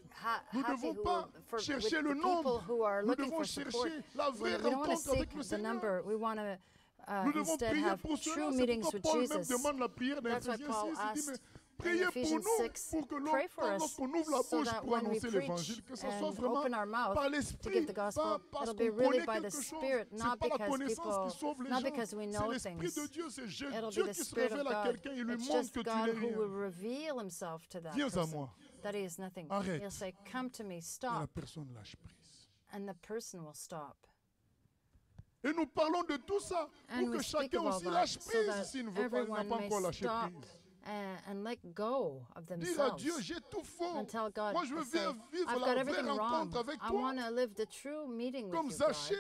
Nous ne
happy
devons pas
with
chercher le
the people
nombre.
who are
Nous
looking
devons
for support.
chercher la
We
vraie
don't want to
rencontre avec
seek
le
the
Seigneur.
number. We want to
Nous devons
instead
prier
have
pour
true
cela. C'est
meetings
pourquoi
with
Paul même
Jesus.
demande la prière dans
That's why
Ephésiens
Paul
6. Il dit,
asked
mais
in
priez pour
Ephesians
nous
6,
pour que
pray for us
lorsqu'on ouvre la
so
bouche
that
pour
when we
annoncer
preach
l'évangile, que ce soit
and
vraiment
open our mouth
par
to
l'esprit,
give the gospel,
pas parce
it'll be
qu'on
really
connaît
by the
quelque chose.
Spirit,
C'est
not
pas la
because
connaissance
people,
qui sauve les
not
gens.
because we
C'est
know
l'esprit
things.
de Dieu, c'est
It'll
Dieu
be the
qui se
Spirit of
révèle à
God.
quelqu'un, il lui
It's
montre
just
que tu
God
n'es
who will
rien.
reveal himself to that
Viens à
person,
moi.
that he is nothing.
Arrête.
He'll say, come to me,
Et la
stop,
personne lâche prise.
and the person will stop.
Et nous parlons de tout ça
And
pour
we
que
speak
chacun
of all
aussi
that
lâche
so
prise
that
s'il ne veut pas, il n'a
everyone
pas
may
encore lâché
stop
prise.
and let go of
Dire à
themselves.
Dieu, j'ai tout faux.
And tell God,
Moi, je veux
say,
vivre
I've got
la vraie
everything wrong.
rencontre avec
I
toi.
want to live the true meeting
Comme
with you, God,
Zachée,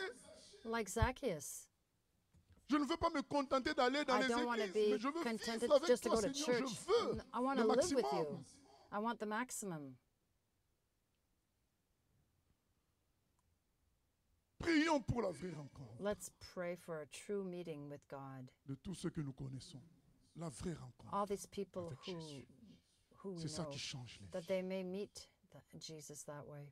like Zacchaeus.
je ne veux pas me contenter d'aller dans
I
les
don't want to
églises, mais
be
je veux
contented
vivre avec
just to
toi,
go to
Seigneur.
church.
Je veux
I want
le
to live with you.
maximum.
I want the maximum.
Prions pour la vraie rencontre
Let's pray for a true meeting with God.
de tous ceux que nous connaissons. La vraie rencontre.
All these people
Avec Jésus.
who
C'est ça
know
qui change les
that
vies.
they may meet Jesus that way.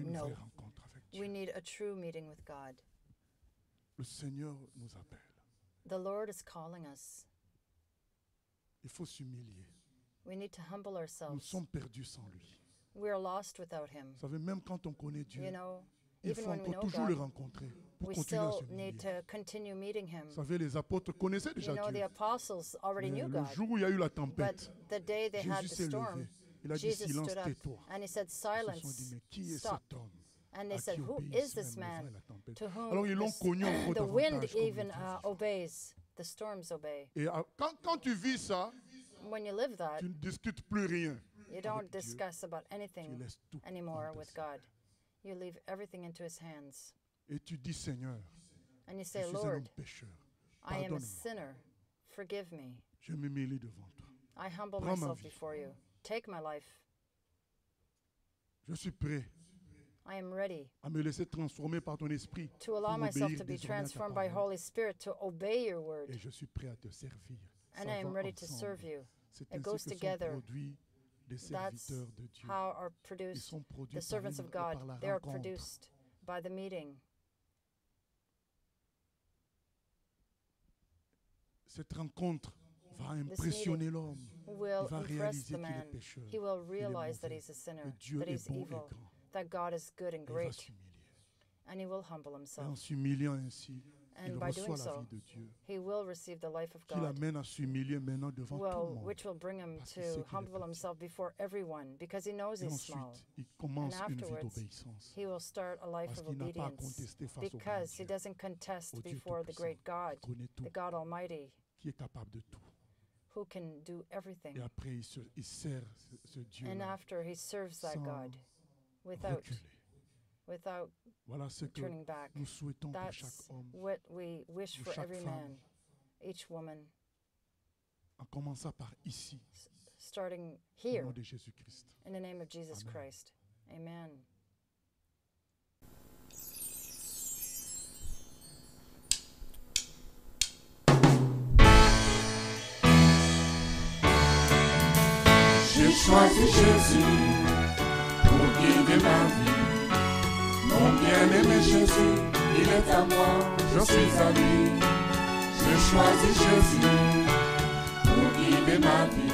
une
No.
vraie rencontre avec Dieu.
We need a true meeting with God.
Le Seigneur nous appelle.
The Lord is calling us.
Il faut s'humilier.
We need to humble
Nous
ourselves.
sommes perdus sans lui.
We are lost without Him.
Vous savez, même quand on connaît Dieu,
You know,
il
even
faut
when we
encore
know
toujours le
God,
rencontrer pour
we
continuer à
still
s'humilier.
need to continue meeting Him.
Vous savez, les apôtres connaissaient déjà
You know, the
Dieu.
apostles already
Mais
knew
le
God.
jour où il y a eu la
But
tempête,
the day they had
Jésus
the
s'est
storm,
levé. Il a dit
Jesus
silence,
stood up
tais-toi.
and He said,
Ils se sont dit,
silence,
mais qui est
stop.
cet homme
And
à
they said,
qui
who
obéissent
is this
même le vent
man
et la tempête?
to whom
Alors ils l'ont connu encore
the wind
davantage comme
even
le Dieu vivant.
obeys, the storms obey.
Et quand tu vis ça,
When you live that,
tu ne discutes plus rien.
you don't
avec Dieu.
discuss about
Tu
anything
laisses tout
anymore
entre
with
ses mains.
God. You leave everything into His hands.
Et tu dis, Seigneur,
And you
je
say,
suis un
Lord,
homme pécheur.
I am a
Pardonne-moi.
sinner. Forgive me.
Je m'humilie devant toi.
I humble
Prends ma
myself
vie.
before you. Take my life.
Je suis prêt
I am ready
à me laisser transformer par ton esprit
to allow
pour
myself
obéir
to be
désormais à ta
transformed by
parole.
Holy Spirit to obey your word.
Et je suis prêt à te servir.
And
Ça
I am
va
ready to
ensemble.
serve you.
C'est
It
ainsi
goes
que sont
together.
produits des
That's
serviteurs de Dieu.
how are
Ils
produced
sont produits
the
par,
servants of
par
God.
la
They are
rencontre.
produced by the meeting.
Cette rencontre va impressionner l'homme.
Will
Il va
impress
réaliser
the
qu'il est
man.
pécheur.
He will
qu'il est
realize that
mauvais,
he's a sinner,
que Dieu
that
est
he's
bon et
evil,
grand.
that God is good and
Il va
great,
s'humilier.
and he will humble
Et en
himself.
s'humiliant ainsi, il
And by
reçoit
doing
la
so,
vie de Dieu,
he will receive the life of
qui
God,
l'amène à s'humilier maintenant devant tout le
well,
monde.
which will bring him
Parce qu'il sait
to
qu'il est
humble
petit.
himself before everyone, because he knows
Et
he's small.
ensuite, il commence
And
une vie
afterwards,
d'obéissance.
He will start a life
Parce
of
qu'il n'a pas à
obedience,
contester face au grand
because he
Dieu,
doesn't contest
au Dieu
before the great
Tout-Puissant,
God,
qui connaît tout,
the God Almighty,
qui est capable de tout.
who can do everything.
Et après, il sert ce
And
Dieu-là
after he serves that
sans
God without
reculer. Voilà ce que
turning back.
nous souhaitons pour
That's
chaque homme,
what we wish
pour
for
chaque
every
femme.
man, each woman,
en commençant par ici,
starting
au
here,
nom de Jésus-Christ.
in the name of Jesus
Amen.
Christ. Amen.
J'ai choisi Jésus pour guider ma vie. Mon bien-aimé Jésus, il est à moi, je suis à lui. J'ai choisi Jésus pour guider ma vie.